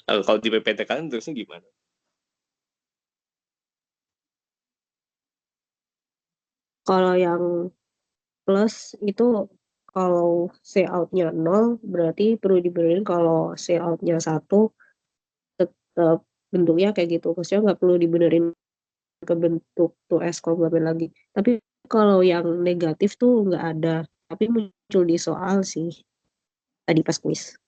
Kalau di PPT kan terusnya gimana? Kalau yang plus itu kalau C out-nya 0 berarti perlu dibenerin kalau C out-nya 1 tetap bentuknya kayak gitu. Maksudnya nggak perlu dibenerin ke bentuk 2S komplement lagi. Tapi kalau yang negatif tuh nggak ada. Tapi muncul di soal sih. Tadi pas kuis.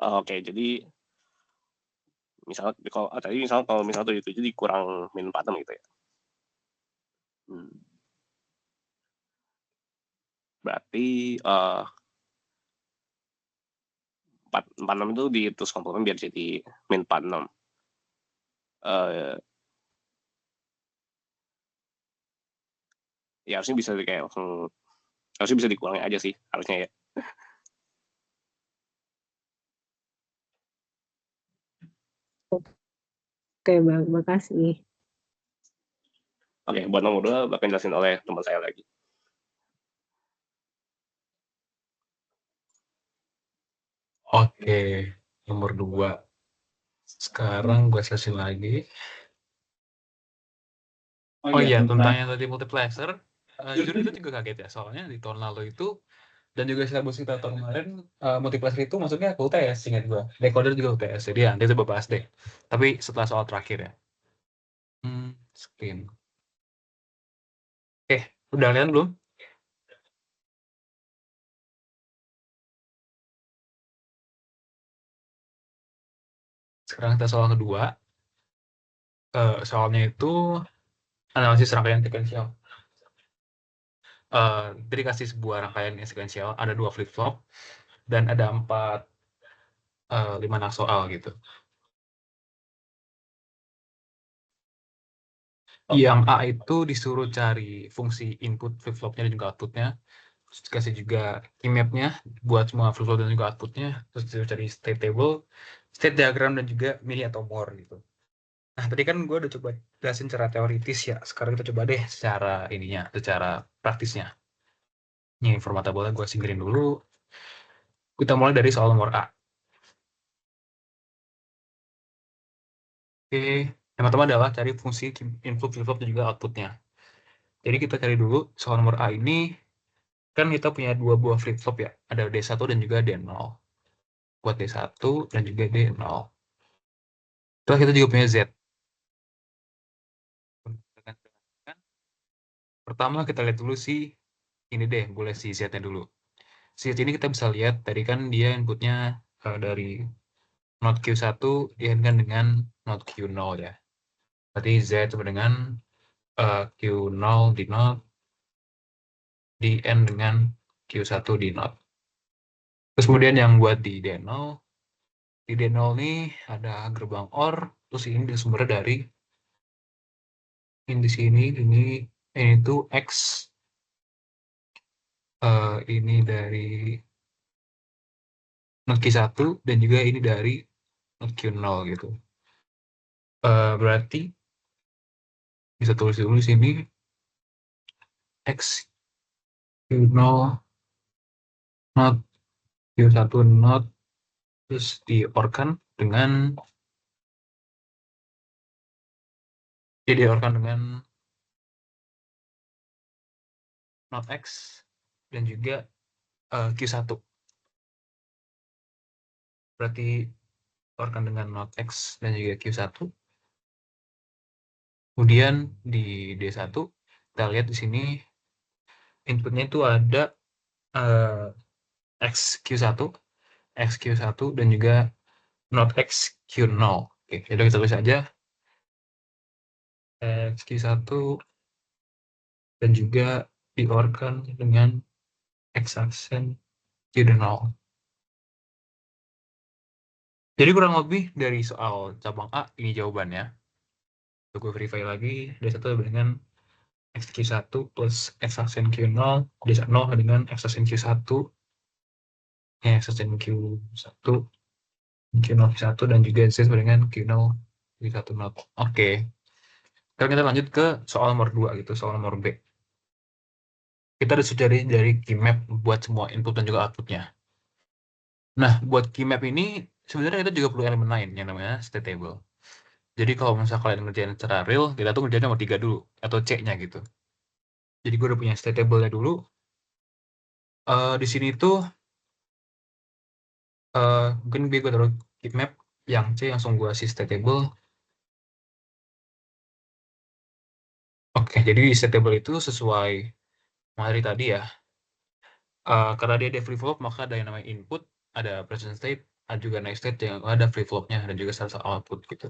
Oke, jadi misalnya kalau misalnya 77 dikurang min 46 gitu ya. Berarti 46 itu terus komplement biar jadi min 46. Ya harusnya bisa kayak harusnya bisa dikurangi aja sih harusnya ya. Oke Bang, makasih. Oke, buat nomor 2 bakal jelasin oleh teman saya lagi. Oke, nomor 2. Sekarang gue jelasin lagi. Oh iya, tentang yang tadi multiplexer, jujur itu juga kaget ya, soalnya di tahun lalu itu dan juga silabus kita tahun kemarin multiplexer itu maksudnya UTS, ingat gue. Decoder juga UTS, jadi ya nanti coba bahas deh. Tapi setelah soal terakhir ya. Screen. Oke, udah lihat belum? Sekarang kita soal kedua. Soalnya itu analisis rangkaian sekuensial. Jadi kasih sebuah rangkaian yang sekuensial, ada 2 flip-flop, dan ada 5 nak soal gitu. Yang A itu disuruh cari fungsi input flip-flopnya dan juga outputnya, terus dikasih juga key-map-nya buat semua flip-flop dan juga outputnya, terus disuruh cari state table, state diagram, dan juga mini atau more gitu. Nah, tadi kan gue udah coba jelasin secara teoritis ya, sekarang kita coba deh secara praktisnya. Ini formatable gue singkirin dulu. Kita mulai dari soal nomor A. Oke, yang pertama adalah cari fungsi input flip-flop dan juga outputnya. Jadi kita cari dulu soal nomor A ini, kan kita punya 2 buah flip-flop ya, ada D1 dan juga D0. Buat D1 dan juga D0. Setelah kita juga punya Z. Pertama kita lihat dulu ini deh, boleh si Z-nya dulu. Si Z ini kita bisa lihat, tadi kan dia inputnya dari not Q1 diendkan dengan not Q0 ya. Berarti Z sama dengan Q0 di not, di N dengan Q1 di not. Terus kemudian yang buat di D0 nih ada gerbang OR, terus ini sumber dari ini di sini, ini itu X, ini dari not Q1 dan juga ini dari not Q0 gitu. Berarti bisa tulis dulu di sini X Q0 not Q1 not, terus diorkan dengan not X dan juga Q1. Berarti orkan dengan not X dan juga Q1. Kemudian di D1 kita lihat di sini inputnya itu ada XQ1 dan juga not XQ0. Oke, jadi kita tulis aja XQ1 dan juga diorkan dengan X aksen Q0. Jadi kurang lebih dari soal cabang A ini jawabannya. Untuk gue verify lagi, D1 dengan XQ1 plus X aksen Q0, D0 dengan X aksen Q1, X aksen Q1, Q0 Q1, dan juga Z dengan Q0 Q1 not. Oke. Sekarang kita lanjut ke soal nomor 2 gitu, soal nomor B. Kita harus cari dari key map buat semua input dan juga outputnya. Nah, buat key map ini sebenarnya kita juga perlu elemen lain yang namanya state table. Jadi kalau misalnya kalian ngerjain secara real, kita tuh ngerjain nomor 3 dulu, atau C-nya gitu. Jadi gue udah punya state table-nya dulu. Di sini tuh mungkin gue taruh key map yang C, langsung gue kasih state table. Oke, jadi di state table itu sesuai materi tadi ya. Karena dia ada flip flop, maka ada yang namanya input, ada present state, ada juga next state yang ada flip flopnya, dan juga salah satu output gitu.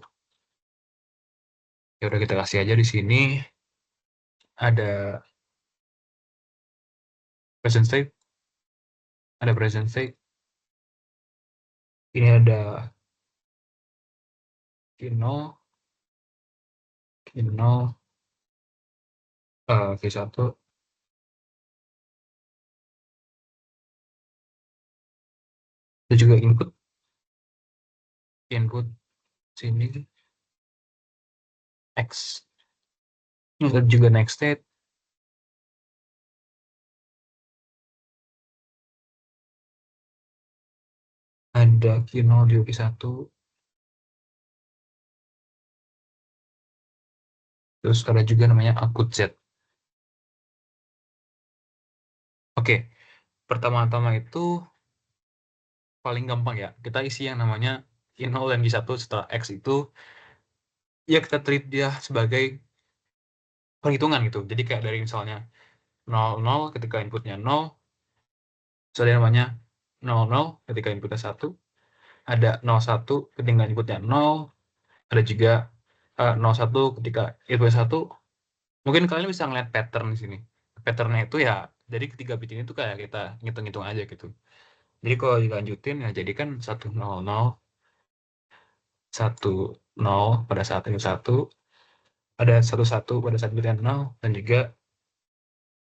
Ya udah kita kasih aja di sini ada present state, ini ada Q0, Q1, itu juga input sini X, ini ada juga next state, ada Q0 juga Q1, terus ada juga namanya output Z. Oke, pertama-tama itu paling gampang ya, kita isi yang namanya Q0 dan Q1 setelah X itu, ya kita treat dia sebagai perhitungan gitu. Jadi kayak dari misalnya 00 ketika inputnya 0, terus ada namanya 00 ketika inputnya 1, ada 01 ketika inputnya 0, ada juga 01 ketika inputnya 1. Mungkin kalian bisa ngeliat pattern di sini. Patternnya itu ya, jadi ketiga bit ini tuh kayak kita ngitung-ngitung aja gitu. Jadi kalau dilanjutin ya jadi kan 100, 10 pada saat ini 1, ada 11 pada saat bitnya 0, dan juga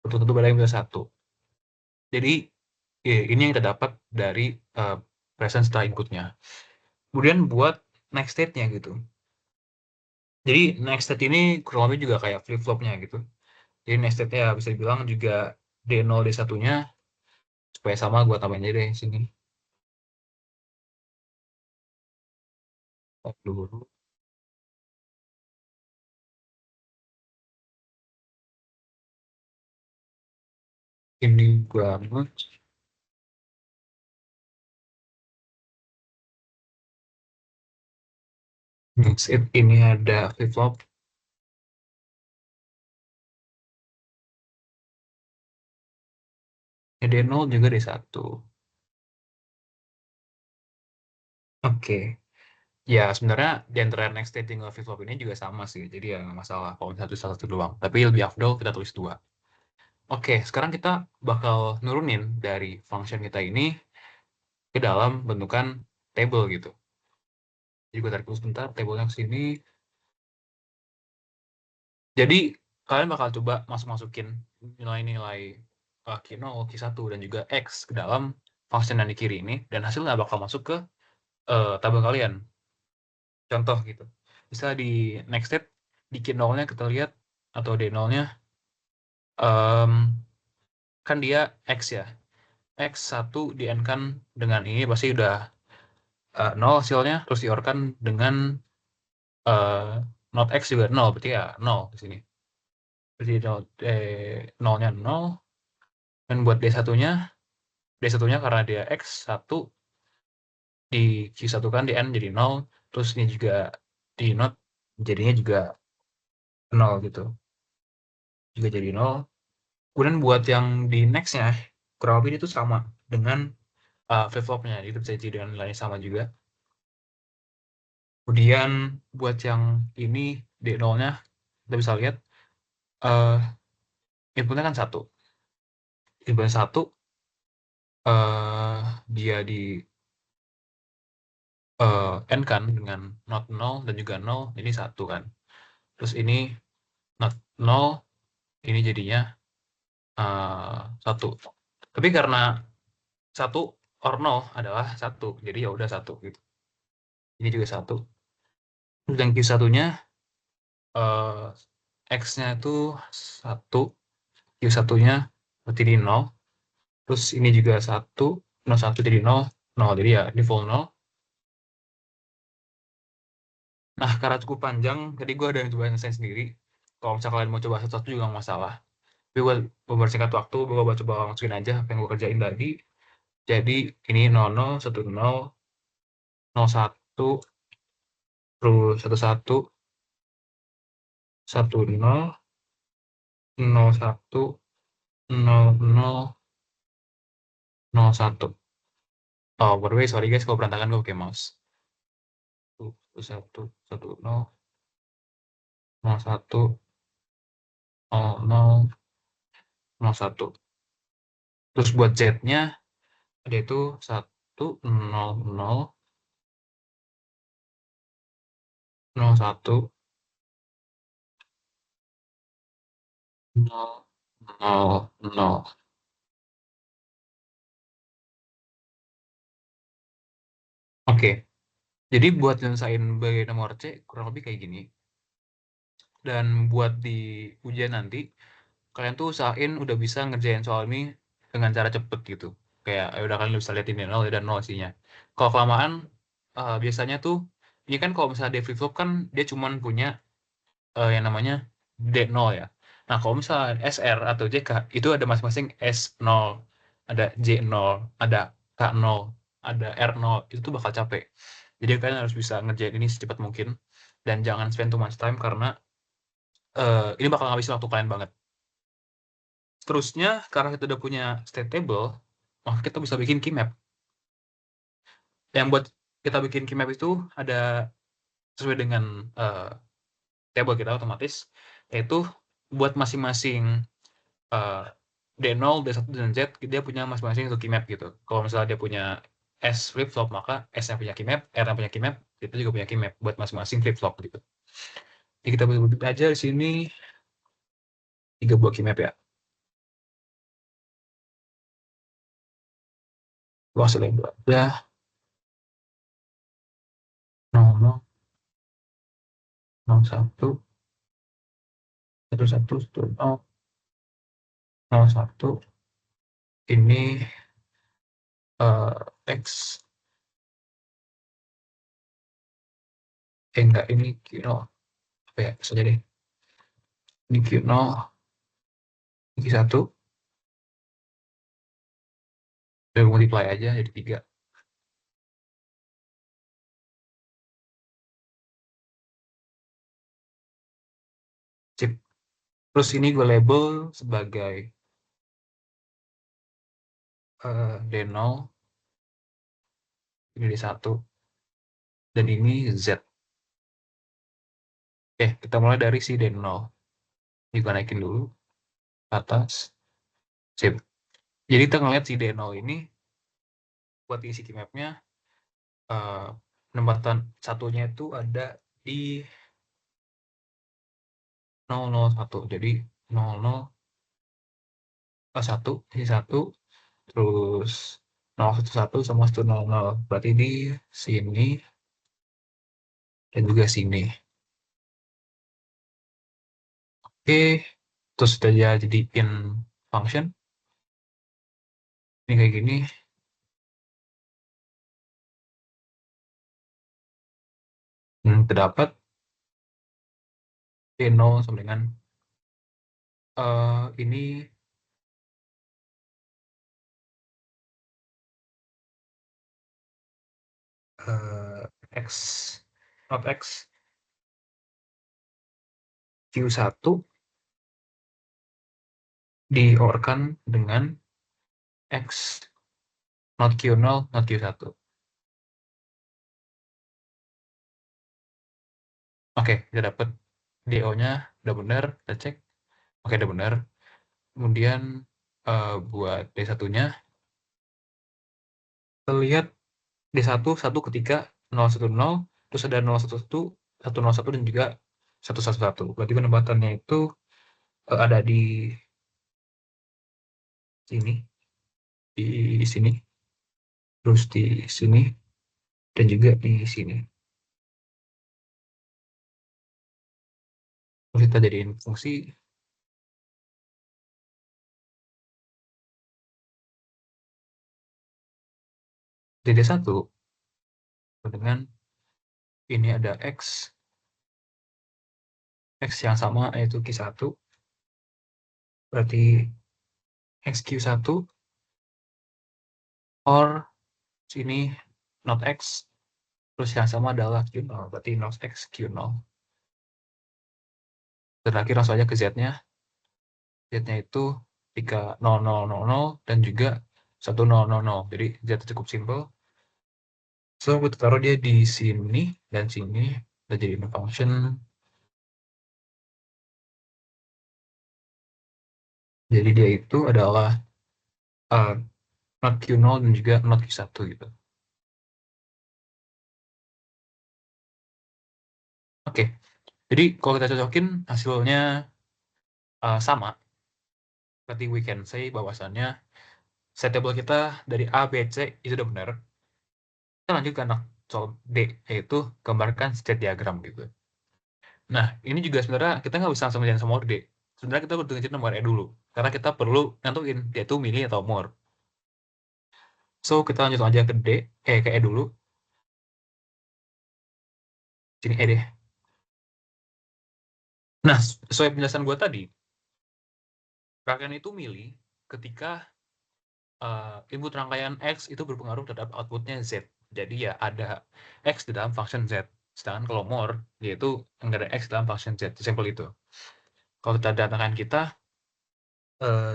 11 pada bitnya 1. Jadi ini yang kita dapat dari present setelah inputnya. Kemudian buat next state-nya gitu. Jadi next state ini kurang lebih juga kayak flip flop-nya gitu. Jadi next state-nya bisa dibilang juga D0 D1-nya, supaya sama gua tambahin aja deh sini. Dulu. Ini gua merge. Next state ini ada flip flop. D0 juga D1. Oke. Ya sebenarnya di antara next state tinggal flip flop ini juga sama sih. Jadi ya nggak masalah kalau misalnya salah satu doang. Tapi lebih afdol kita tulis 2. Oke, sekarang kita bakal nurunin dari function kita ini ke dalam bentukan table gitu. Jadi gue tarik dulu sebentar, tabelnya ke sini. Jadi kalian bakal coba masukin nilai-nilai Q0, Q1, dan juga X ke dalam function yang di kiri ini, dan hasilnya bakal masuk ke tabel kalian. Contoh gitu. Misalnya di next step, di Q0-nya kita lihat atau D0-nya kan dia X ya. X1 di-N-kan dengan ini pasti udah 0 hasilnya, terus di-OR-kan dengan not X juga 0, berarti ya 0 di sini. Berarti 0-nya 0, dan buat D1-nya karena dia X1 di Q1 kan di N jadi 0, terus ini juga di not jadinya juga 0 gitu. Juga jadi 0. Kemudian buat yang di next-nya, kurang lebih itu sama dengan flip-flopnya, itu bisa jadi dengan nilainya sama juga. Kemudian buat yang ini D0-nya, kita bisa lihat inputnya kan 1. Inputnya 1, dia di N kan dengan not 0 dan juga 0, ini 1 kan. Terus ini not 0, ini jadinya 1. Tapi karena 1 or 0 adalah 1, jadi ya udah 1 gitu. Ini juga 1. Terus yang Q1-nya X-nya itu 1, Q1-nya berarti di 0. Terus ini juga 1, 1 jadi 0, 0. Jadi ya default 0. Nah, karena cukup panjang, tadi gue ada coba nyelesain sendiri. Kalau misalnya kalian mau coba satu-satu juga nggak masalah. Tapi gue mempersingkat waktu, gue coba masukin aja apa yang gue kerjain tadi. Jadi ini 00, 10, 01, terus 11, 10, 01, 00, 01. Oh, by the way, sorry guys kalau berantakan gue pakai mouse. 1, 10, 01, 00, 01. Terus buat Z-nya ada itu 1, 0, 01, 0, 0, 0. Oke, jadi buat nyelesain bagian nomor C kurang lebih kayak gini. Dan buat di ujian nanti, kalian tuh usahain udah bisa ngerjain soal ini dengan cara cepet gitu. Kayak ya udah kalian bisa lihat ini 0 dan 0 isinya. Kalau kelamaan, biasanya tuh, ini kan kalau misalnya dia flip flop kan dia cuman punya yang namanya D0 ya. Nah, kalau misalnya SR atau JK itu ada masing-masing S0, ada J0, ada K0, ada R0, itu tuh bakal capek. Jadi kalian harus bisa ngerjain ini secepat mungkin dan jangan spend too much time karena ini bakal ngabisin waktu kalian banget. Terusnya, karena kita udah punya state table, maka kita bisa bikin key map. Yang buat kita bikin key map itu ada sesuai dengan table kita otomatis, yaitu buat masing-masing D0, D1, dan Z, dia punya masing-masing satu key map gitu. Kalau misalnya dia punya S flip flop, maka S-nya punya key map, R-nya punya key map, kita juga punya key map buat masing-masing flip flop gitu. Jadi kita buat aja di sini 3 buah key map ya. Gua hasilnya 2 aja. 0, 01, 11, 10, 01. Ini X. Enggak, ini Q0. Apa ya, bisa jadi. Ini Q0. Ini Q1. Saya multiply aja jadi 3. Sip. Terus ini gue label sebagai D0, ini D1, dan ini Z. Oke, kita mulai dari si D0. Ini gue naikin dulu ke atas. Sip. Jadi kita ngeliat si D0 ini buat isi key map-nya, penempatan satunya itu ada di 001. Jadi 001, ini 1, terus 011 sama 100. Berarti di sini dan juga sini. Oke, terus kita jadiin function. Ini kayak gini. Terdapat D0 sama dengan ini X not X Q1 diorkan dengan X not Q0 not Q1. Oke, kita dapat DO-nya udah benar, kita cek. Oke, udah benar. Kemudian buat D1-nya kita lihat D1 1 ketika 010, terus ada 011, 101 dan juga 111. Berarti penempatannya itu ada di sini, di sini, terus di sini, dan juga di sini. Terus kita jadiin fungsi DD1 dengan ini ada X yang sama yaitu Q1, berarti XQ1 or sini not X, terus yang sama adalah Q0, berarti not X Q0. Terakhir langsung aja ke Z-nya. Z-nya itu ketika 0000 dan juga 1000. Jadi Z cukup simple. So, kita taruh dia di sini dan sini. Kita jadiin function. Jadi dia itu adalah not Q0 dan juga not Q1 gitu. Oke. Jadi kalau kita cocokin hasilnya sama. Berarti we can say bahwasannya set table kita dari A, B, C itu udah benar. Kita lanjut ke anak soal D, yaitu gambarkan state diagram gitu. Nah, ini juga sebenarnya kita nggak bisa langsung ngerjain nomor D. Sebenarnya kita perlu ngerjain nomor E dulu. Karena kita perlu nentuin, yaitu mili atau more. So, kita lanjut aja ke D, ke E dulu. Sini E deh. Nah, sesuai penjelasan gue tadi, rangkaian itu mili ketika input rangkaian X itu berpengaruh terhadap outputnya Z. Jadi ya ada X di dalam function Z. Sedangkan kalau more, yaitu nggak ada X dalam function Z. Simpel itu. Kalau kita datangkan kita,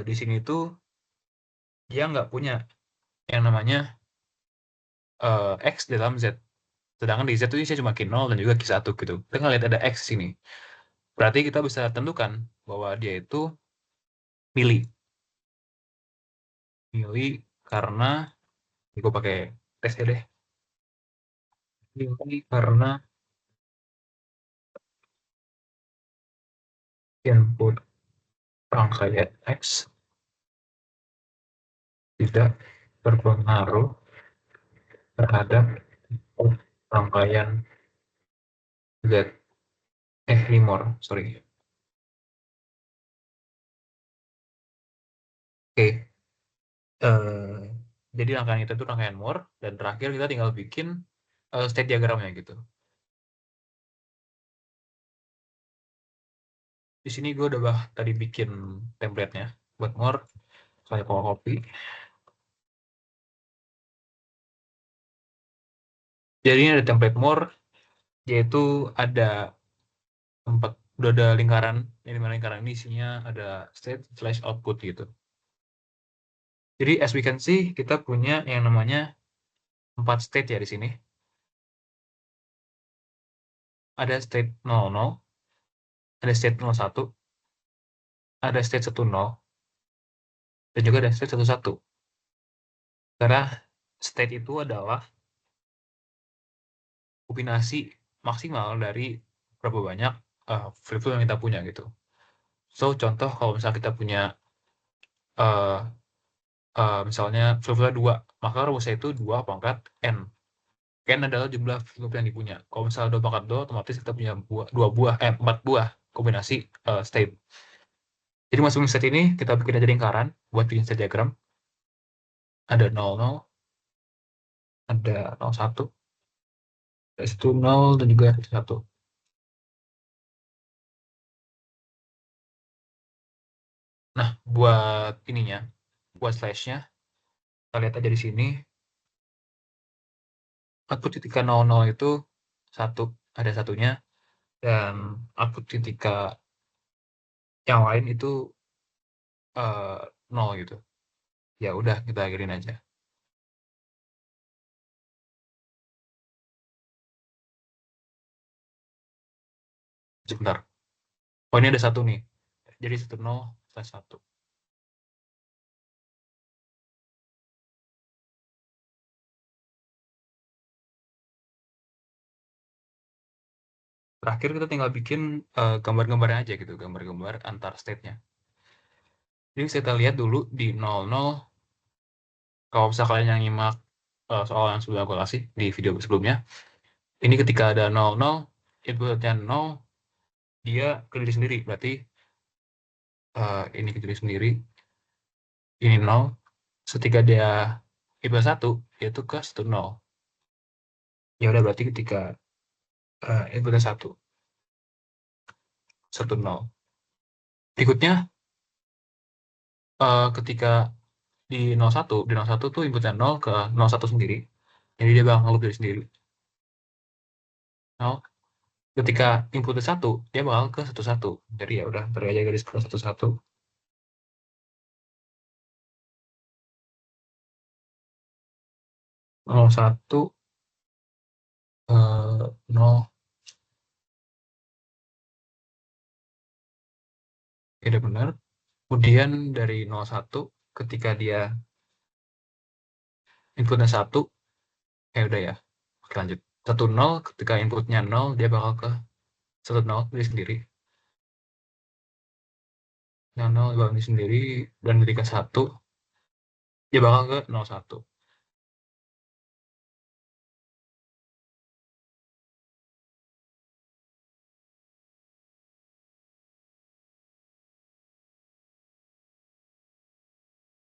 di sini itu dia nggak punya yang namanya X di dalam Z. Sedangkan di Z itu isinya cuma Q0 dan juga Q1 gitu. Kita nggak lihat ada X di sini. Berarti kita bisa tentukan bahwa dia itu mili. Mili karena, ini gue pakai tes ya deh. Mili karena input rangkaian X tidak berpengaruh terhadap rangkaian Z. Ini more, sorry. Oke. Jadi rangkaian itu rangkaian more, dan terakhir kita tinggal bikin state diagramnya gitu. Di sini gue udah tadi bikin template-nya buat more. Saya copy. Jadi ini ada template more, yaitu ada udah ada lingkaran. Ini lingkaran ini isinya ada state/output gitu. Jadi as we can see, kita punya yang namanya 4 state ya di sini. Ada state 00, ada state 01, ada state 10, dan juga ada state 11. Karena state itu adalah kombinasi maksimal dari berapa banyak flip-flop yang kita punya gitu. So, contoh kalau misalnya kita punya misalnya flip-flop 2, maka rumusnya itu 2 pangkat N. N adalah jumlah flip yang dipunya. Kalau misalnya 2 pangkat 2, otomatis kita punya 4 buah kombinasi state. Jadi masing-masing state ini kita bikin aja lingkaran buat bikin state diagram. Ada 00, ada 01, ada 10 dan juga 1. Nah, buat ininya, buat slashnya, kita lihat aja di sini. Output ketika 00 itu 1, ada satunya, dan output ketika yang lain itu 0 gitu. Ya udah, kita akhirin aja. Sebentar. Oh, ini ada 1 nih. Jadi 10/1. Terakhir kita tinggal bikin gambar-gambarnya aja gitu, gambar-gambar antar state-nya. Jadi kita lihat dulu di 00. Kalau misalnya kalian yang nyimak soal yang sudah aku kasih di video sebelumnya, ini ketika ada 00, inputnya 0, dia ke diri sendiri. Berarti ini ke diri sendiri, ini 0. Ketika dia input 1, yaitu ke 10. Ya udah, berarti ketika inputnya 1, 10. Berikutnya ketika di 01 tuh inputnya 0 ke 01 sendiri. Jadi dia bakal ngeloop dari sendiri. 0. Ketika inputnya 1, dia bakal ke 11. Jadi ya udah, tarik aja garis ke 11. 01 0. Tidak benar. Kemudian dari 01 ketika dia inputnya 1, udah ya, lanjut. 10 ketika inputnya 0, dia bakal ke 10 dari sendiri. 0 bakal di sendiri, dan ketika 1, dia bakal ke 01.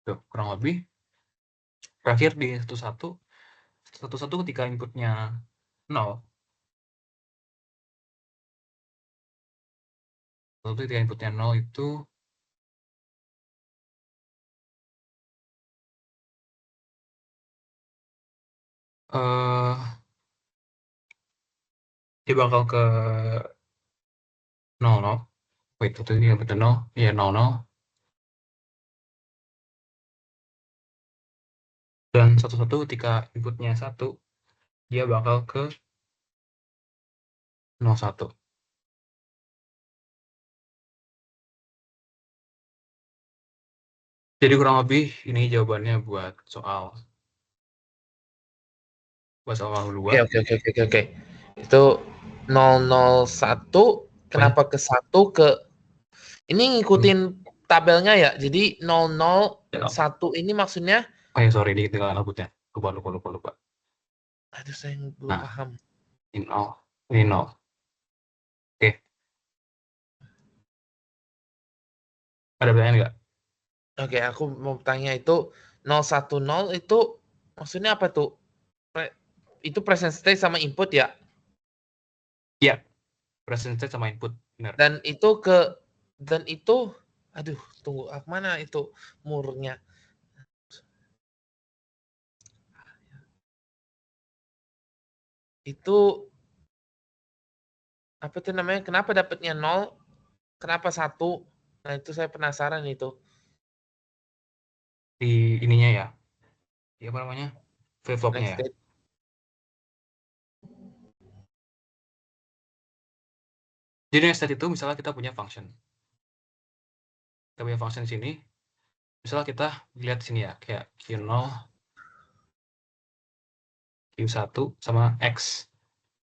Tuh, kurang lebih. Terakhir di 11 ketika inputnya 0, lalu ketika inputnya 0 itu dia bakal ke 00. Wait, itu ini inputnya 0, ya 00. Dan 11 ketika inputnya 1, dia bakal ke 01. Jadi kurang lebih ini jawabannya buat soal Oke, 2. oke. Itu 001 kenapa ke 1 ke ini ngikutin tabelnya ya. Jadi 001 ini maksudnya Oh ya, sorry, di ketinggalan outputnya. Lupa. aduh saya belum Nah. paham. Ini 0. Ini 0. Oke. Ada pertanyaan nggak? Oke, aku mau tanya itu 010 itu maksudnya apa tuh? Itu present state sama input ya? Iya. Present state sama input, benar. Dan itu aduh, tunggu, mana itu murnya? Itu apa tuh namanya? Kenapa dapatnya 0? Kenapa 1? Nah, itu saya penasaran itu. Di ininya ya. Di apa namanya? Flip-flopnya ya. State. Jadi next state itu misalnya kita punya function. Kita punya function di sini. Misalnya kita lihat di sini ya, kayak Q0, Q1 sama X.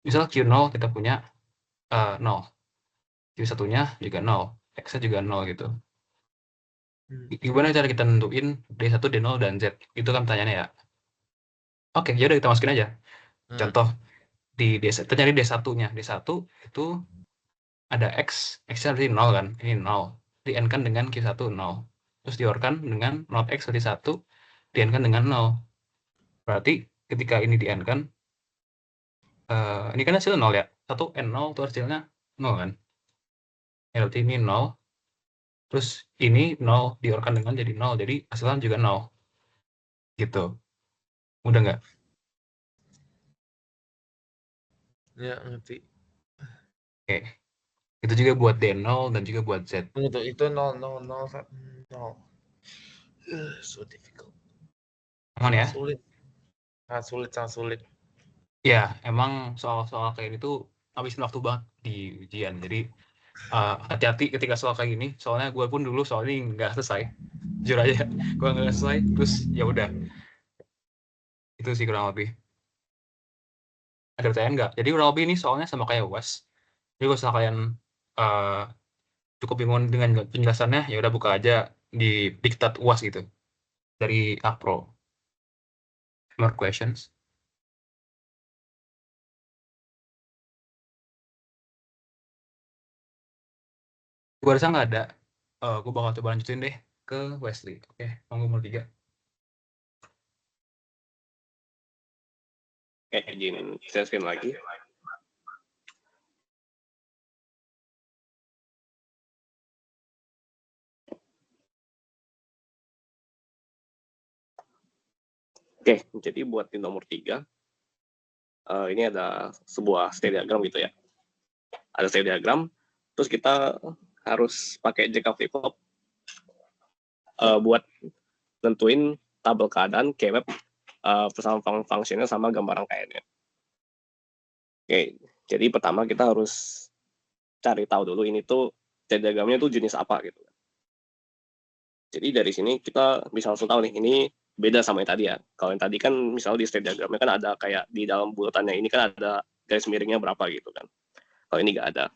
Misalnya Q0 kita punya 0. Q1-nya juga 0. X-nya juga 0 gitu. Gimana cara kita nentuin D1, D0, dan Z? Itu kan pertanyaannya ya. Oke, yaudah kita masukin aja. Contoh, di D1, kita nyari D1-nya. D1 itu ada X, X-nya berarti 0 kan, ini 0. Di-AND-kan dengan Q1 0. Terus di-OR-kan dengan not X berarti 1, di-AND-kan dengan 0. Berarti ketika ini di-AND-kan, ini kan hasilnya 0 ya. 1 and 0 itu hasilnya 0 kan. Ya, berarti ini 0. Terus ini 0 di-OR-kan dengan jadi 0. Jadi hasilnya juga 0. Gitu. Mudah nggak? Ya, ngerti. Oke. Itu juga buat D0 dan juga buat Z. Tunggu tuh, itu 0, 0, 0, 0. So difficult. Aman ya? Sulit. Sangat sulit. Ya, emang soal-soal kayak gitu habisin waktu banget di ujian. Jadi hati-hati ketika soal kayak gini. Soalnya gue pun dulu soal ini nggak selesai. Jujur aja, gue nggak selesai. Terus ya udah, itu sih kurang lebih. Ada pertanyaan nggak? Jadi kurang lebih ini soalnya sama kayak UAS. Jadi kalau misalnya kalian cukup bingung dengan penjelasannya, ya udah buka aja di diktat UAS gitu dari Akpro. More questions? Gue rasa nggak ada. Gue bakal coba lanjutin deh ke Wesley. Oke, tunggu nomor 3. Oke, izin share screen lagi. Oke, jadi buat di nomor 3, ini ada sebuah state diagram gitu ya. Ada state diagram, terus kita harus pakai Jacob flip-flop buat tentuin tabel keadaan keyword bersama fungsinya sama gambar rangkaiannya. Oke, jadi pertama kita harus cari tahu dulu ini tuh state diagramnya tuh jenis apa gitu. Jadi dari sini kita bisa langsung tahu nih, ini beda sama yang tadi ya. Kalau yang tadi kan misalnya di state diagramnya kan ada kayak di dalam bulatannya ini kan ada garis miringnya berapa gitu kan. Kalau ini nggak ada.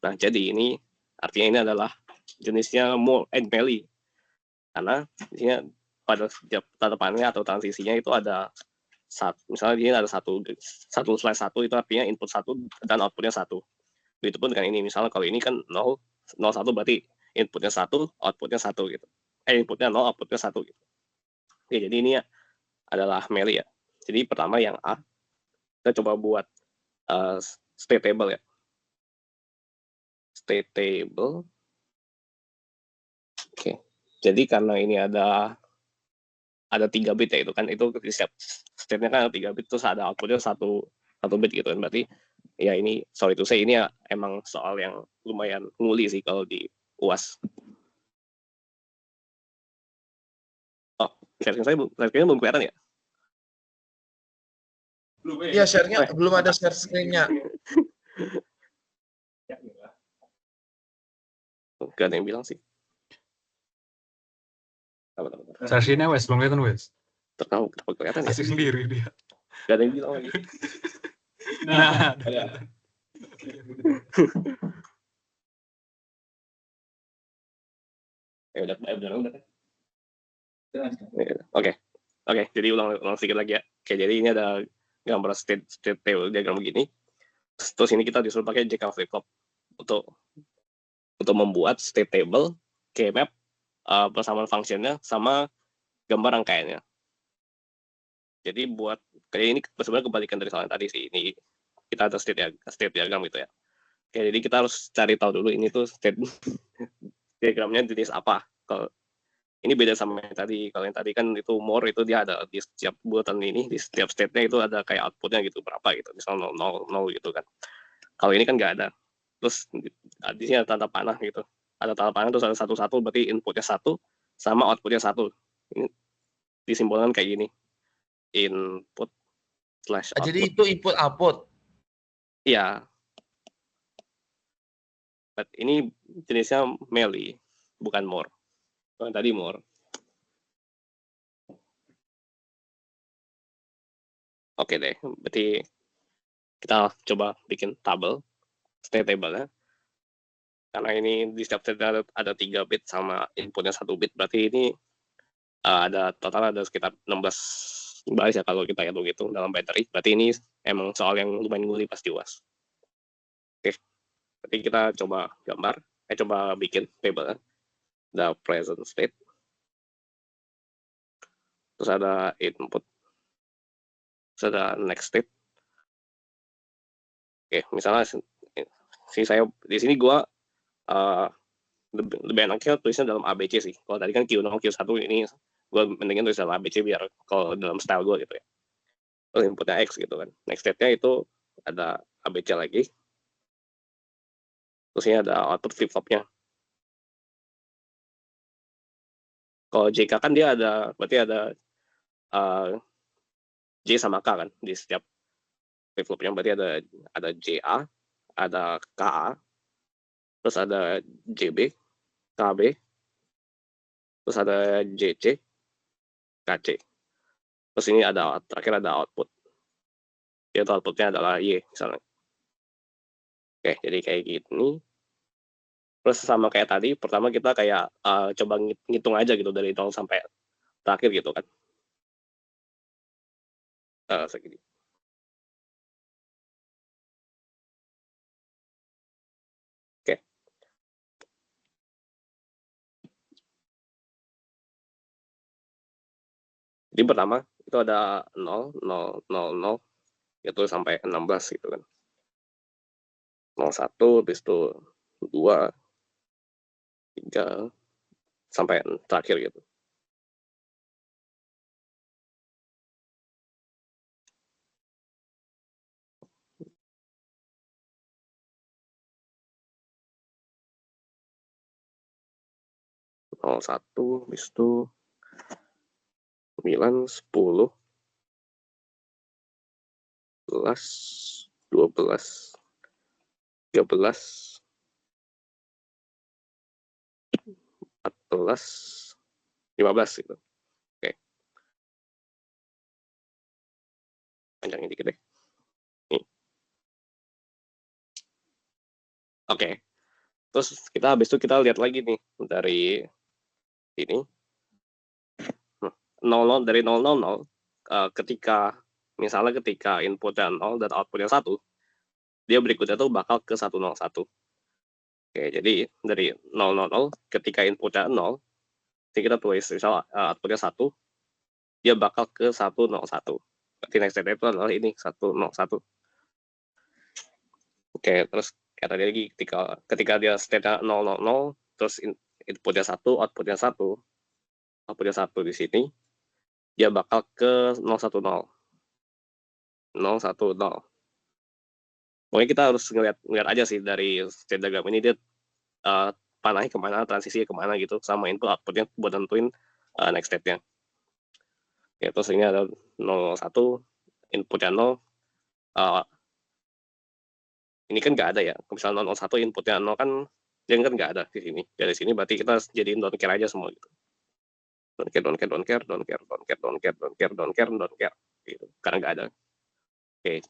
Nah, jadi ini artinya ini adalah jenisnya more and melee. Karena di sini pada setiap tatapannya atau transisinya itu ada misalnya di sini ada satu slash 1 itu artinya input 1 dan outputnya 1. Begitupun dengan ini, misalnya kalau ini kan 0, 01 berarti inputnya 1, outputnya 1 gitu. Inputnya 0, outputnya 1 gitu. Oke, jadi ini adalah melee ya. Jadi pertama yang A, kita coba buat state table ya. State table. Oke. Jadi karena ini ada 3 bit ya, itu kan itu setiap state-nya kan ada 3 bit terus ada outputnya 1 bit gitu kan. Berarti ya ini sorry to say ini ya emang soal yang lumayan nguli sih kalau di UAS. Oh, share-nya belum kelihatan ya? Iya, share-nya belum ada share screen-nya. Gak ada yang bilang sih. Sesinya Wes, belum kelihatan Wes. Tertahu kenapa kelihatan ya? Asik sendiri dia. Gak ada yang bilang lagi. Nah, udah kan? Oke, jadi ulang sedikit lagi ya. Oke, jadi ini ada gambar state table diagram begini. Terus ini kita disuruh pakai Jacob flip-flop untuk membuat state table, keymap, persamaan fungsinya sama gambar rangkaiannya. Jadi buat kayak ini sebenarnya kebalikan dari soal yang tadi sih. Ini kita ada state diagram gitu ya. Oke, jadi kita harus cari tahu dulu ini tuh state diagramnya jenis apa. Kalau ini beda sama yang tadi. Kalau yang tadi kan itu more itu dia ada di setiap bulatan ini, di setiap state-nya itu ada kayak outputnya gitu berapa gitu. Misalnya 0 gitu kan. Kalau ini kan nggak ada. Terus di sini ada tanda panah gitu. Ada tanda panah terus ada 1 berarti inputnya 1 sama outputnya 1. Ini disimbolkan kayak gini. Input slash output. Jadi itu input output. Iya. But ini jenisnya melee, bukan more. Kalau tadi more. Oke deh, berarti kita coba bikin tabel, state table-nya. Karena ini di setiap state ada 3 bit sama inputnya 1 bit, berarti ini ada total ada sekitar 16 baris ya kalau kita hitung dalam battery. Berarti ini emang soal yang lumayan nguli pas di UAS. Oke. Berarti kita coba gambar, coba bikin table the present state, terus ada input, terus ada next state. Oke, misalnya saya di sini gua lebih enaknya tulisnya dalam ABC sih. Kalau tadi kan Q0, Q1 ini gue mendingin tulis dalam ABC biar kalau dalam style gue gitu ya. Terus inputnya X gitu kan. Next state-nya itu ada ABC lagi. Terus ini ada output flip-flopnya. Kalau JK kan dia ada, berarti ada J sama K kan di setiap flip-flopnya. Berarti ada JA, ada KA, terus ada JB, KB, terus ada JC, KC. Terus ini terakhir ada output. Yaitu outputnya adalah Y misalnya. Oke, jadi kayak gini. Terus sama kayak tadi, pertama kita kayak coba ngitung aja gitu dari 0 sampai terakhir gitu kan. Segini. Oke. Jadi pertama itu ada 0, 0, 0, 0, itu sampai 16 gitu kan. 01, habis itu 2, 3, sampai terakhir gitu. Satu, habis itu 9, 10, 11, 12, 13, 14, 15 gitu. Oke. Panjangin dikit deh. Nih. Oke. Terus habis itu kita lihat lagi nih dari ini 00 dari 000 ketika inputnya 0 dan outputnya 1, dia berikutnya tuh bakal ke 101. Oke, jadi dari 000 ketika inputnya 0, jadi kita tulis misal outputnya 1, dia bakal ke 101. Berarti next state itu adalah ini 101. Oke, terus kayak tadi lagi ketika dia state-nya 000, terus inputnya 1, outputnya 1 di sini, dia bakal ke 010. 010. Pokoknya kita harus ngeliat aja sih dari state diagram ini dia panahnya kemana, transisinya kemana gitu, sama input outputnya buat nentuin next state-nya. Ya, terus ini ada 01, inputnya 0. Ini kan nggak ada ya. Misalnya 001 inputnya 0 kan, dia kan nggak ada di sini. Dari sini berarti kita jadiin don't care aja semua gitu. Don't care gitu. Karena nggak ada. Oke.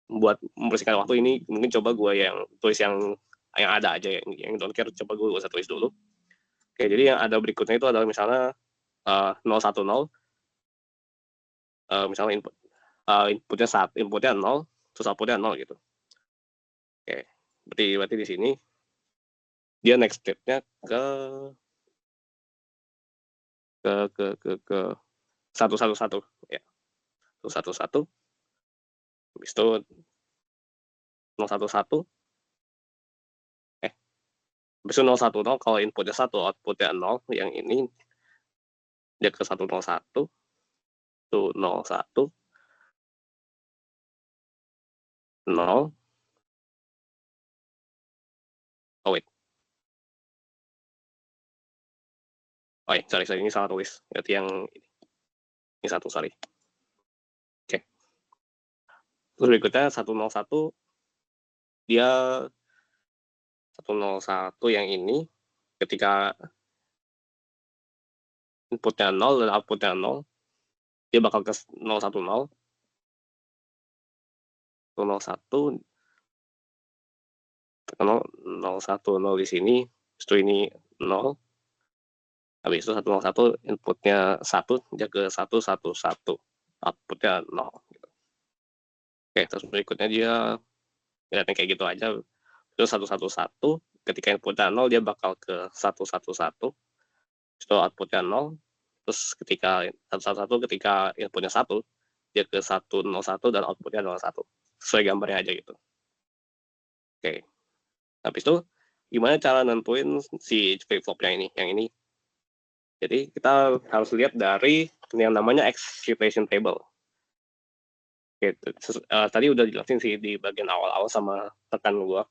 Buat membersihkan waktu ini, mungkin coba gue yang tulis yang ada aja, yang don't care coba gue usah tulis dulu. Oke, jadi yang ada berikutnya itu adalah misalnya 010, misalnya inputnya 0, terus outputnya 0 gitu. Oke, berarti di sini dia next step-nya ke 111 ya. 111. Habis itu 011. Habis itu 010 kalau inputnya 1, outputnya 0, yang ini dia ke 101. Itu 01, 0. Oh wait. Oh ya, sorry, ini salah tulis. Berarti yang ini 1, sorry. Oke. Terus berikutnya 101, dia 101 yang ini ketika inputnya 0 dan outputnya 0, dia bakal ke 010. 01 010 di sini, itu ini 0. Habis itu 101 inputnya 1, dia ke 111, outputnya 0 gitu. Oke, terus berikutnya dia lihatnya kayak gitu aja. Terus 111, ketika inputnya 0 dia bakal ke 111, itu outputnya 0. Terus ketika 111 ketika inputnya 1, dia ke 101 dan outputnya 01. Sesuai gambarnya aja gitu. Oke. Habis itu gimana cara nentuin si flip-flopnya ini, yang ini. Jadi kita harus lihat dari yang namanya excitation table. Gitu. Tadi udah jelasin sih di bagian awal-awal sama rekan gua.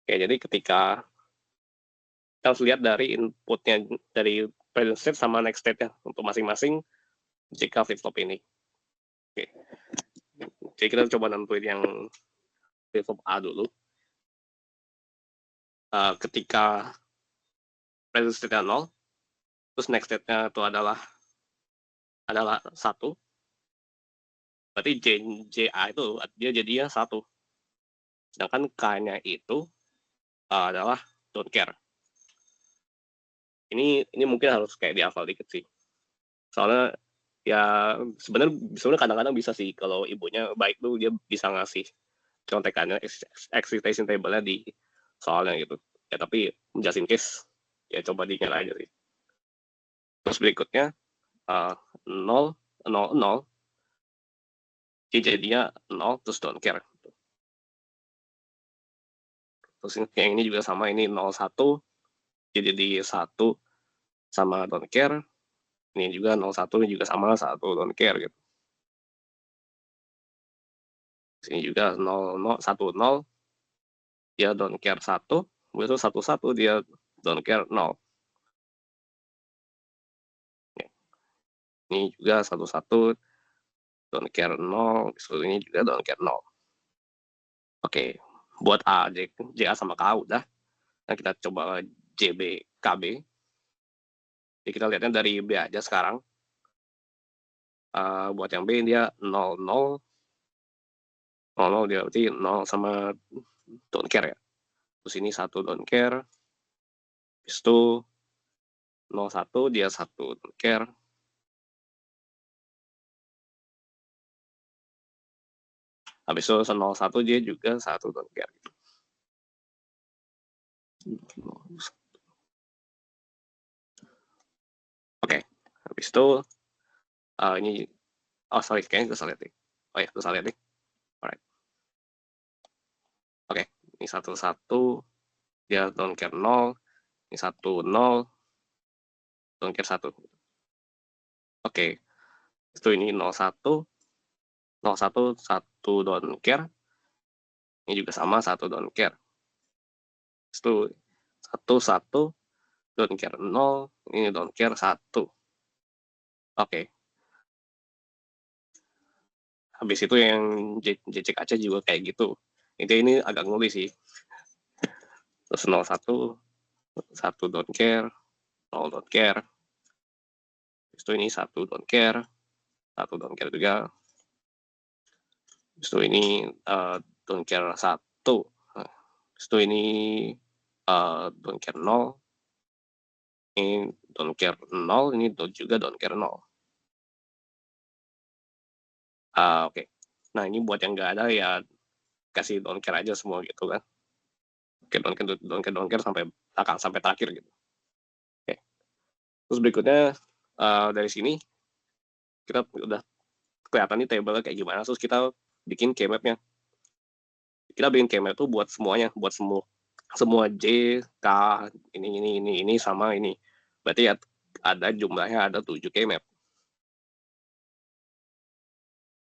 Oke, jadi ketika kita harus lihat dari inputnya dari present state sama next state-nya untuk masing-masing jika flip-flop ini. Oke. Jadi kita coba nentuin yang flip-flop A dulu. Ketika present state-nya 0, terus next state-nya itu adalah 1, berarti JA itu dia jadinya 1. Sedangkan K-nya itu adalah don't care. Ini mungkin harus kayak dihafal dikit sih. Soalnya ya sebenarnya kadang-kadang bisa sih kalau ibunya baik tuh dia bisa ngasih contekannya excitation table-nya di soalnya gitu. Ya tapi just in case ya coba dinyala aja sih. Terus berikutnya 0, 0, jadinya 0 terus don't care. Terus yang ini juga sama, ini 01 jadi di 1 sama don't care. Ini juga 01 juga sama 1 don't care gitu. Sini juga 00 10 dia don't care 1, begitu 11 dia don't care 0. Ini juga 11 don't care 0, ini juga don't care 0. Oke, buat A, JA sama K udah. Nah, kita coba JB, KB. Jadi kita lihatnya dari B aja sekarang. Buat yang B dia 00. 00 dia berarti 0 sama don't care ya. Terus ini 1 don't care. Habis itu 01 dia 1 don't care. Habis itu 01 dia juga 1 don't care. Oke, habis itu ini sorry, kayaknya gue salah lihat nih. Oh ya, gue salah lihat nih. Alright. Oke, ini 11 dia don't care 0, ini 10 don't care 1. Oke, itu ini 01 1 don't care. Ini juga sama 1 don't care. Itu 1 don't care 0, ini don't care 1. Oke. Habis itu yang JC kaca juga kayak gitu. Ini agak nguli sih. Terus 01 1 don't care, 0 don't care. Itu ini 1 don't care, 1 don't care juga. Itu ini don't care 1. Itu ini don't care 0. Ini don't care 0, ini juga don't care 0. Oke. Nah, ini buat yang nggak ada ya kasih don't care aja semua gitu kan. Oke, don't care sampai belakang, sampai terakhir gitu. Oke. Terus berikutnya dari sini kita udah kelihatan nih table kayak gimana. Terus kita bikin keymap-nya. Kita bikin keymap tuh buat semuanya, buat semua J, K, ini sama ini. Berarti ada jumlahnya ada 7 keymap.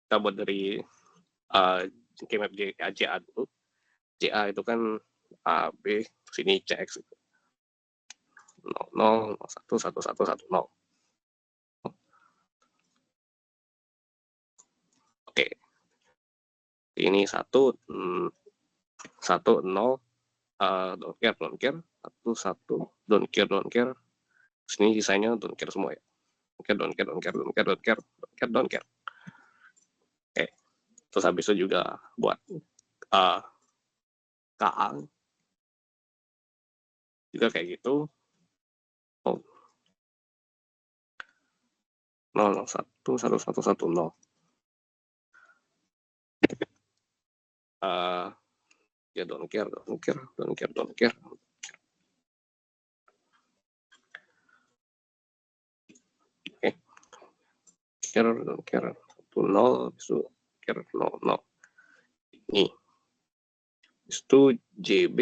Kita buat dari keymap JA dulu. JA itu kan A, B, terus ini CX. 00, 01, 11, 10. Oke. Ini 1, 0, don't care, 1, 1, don't care. Terus ini sisanya don't care semua ya. Don't care. Oke. Terus habis itu juga buat KA juga kayak gitu. 0, 1, 1, 1, 1, 0. Ya don't care. Oke. Care, don't care. 1, 0, habis itu care 0, 0. Ini. Habis itu JB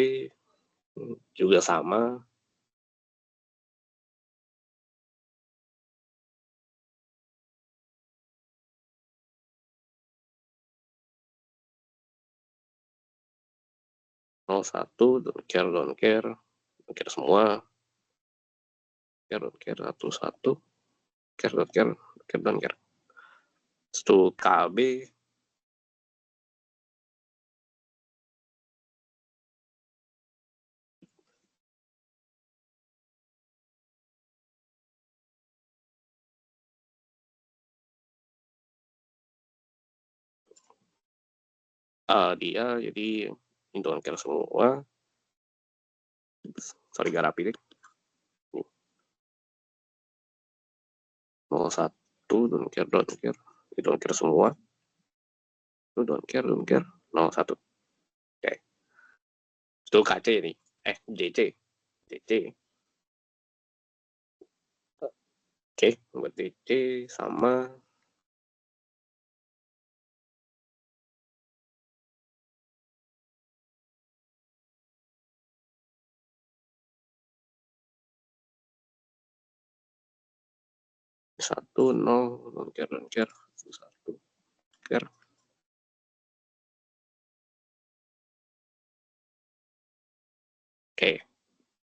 juga sama. Nol 1, don't care semua. Care 1, 1. Care, don't care. Itu KB. Dia jadi don't care semua. Sorry, gak rapi deh. 01, don't care. Don't care semua. Itu don't care. 01. Oke. Itu KC nih. JC. Oke, buat DC sama. Satu, 0, don't care. 1, care. Oke,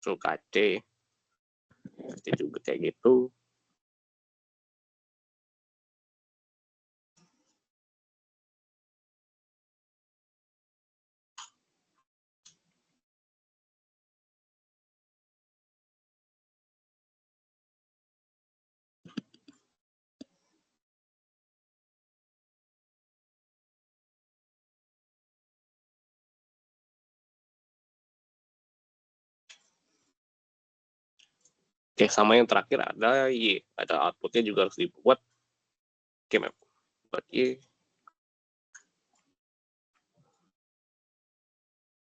suka C juga kayak gitu. Oke, sama yang terakhir ada Y. Ada outputnya juga harus dibuat. Oke, buat Y.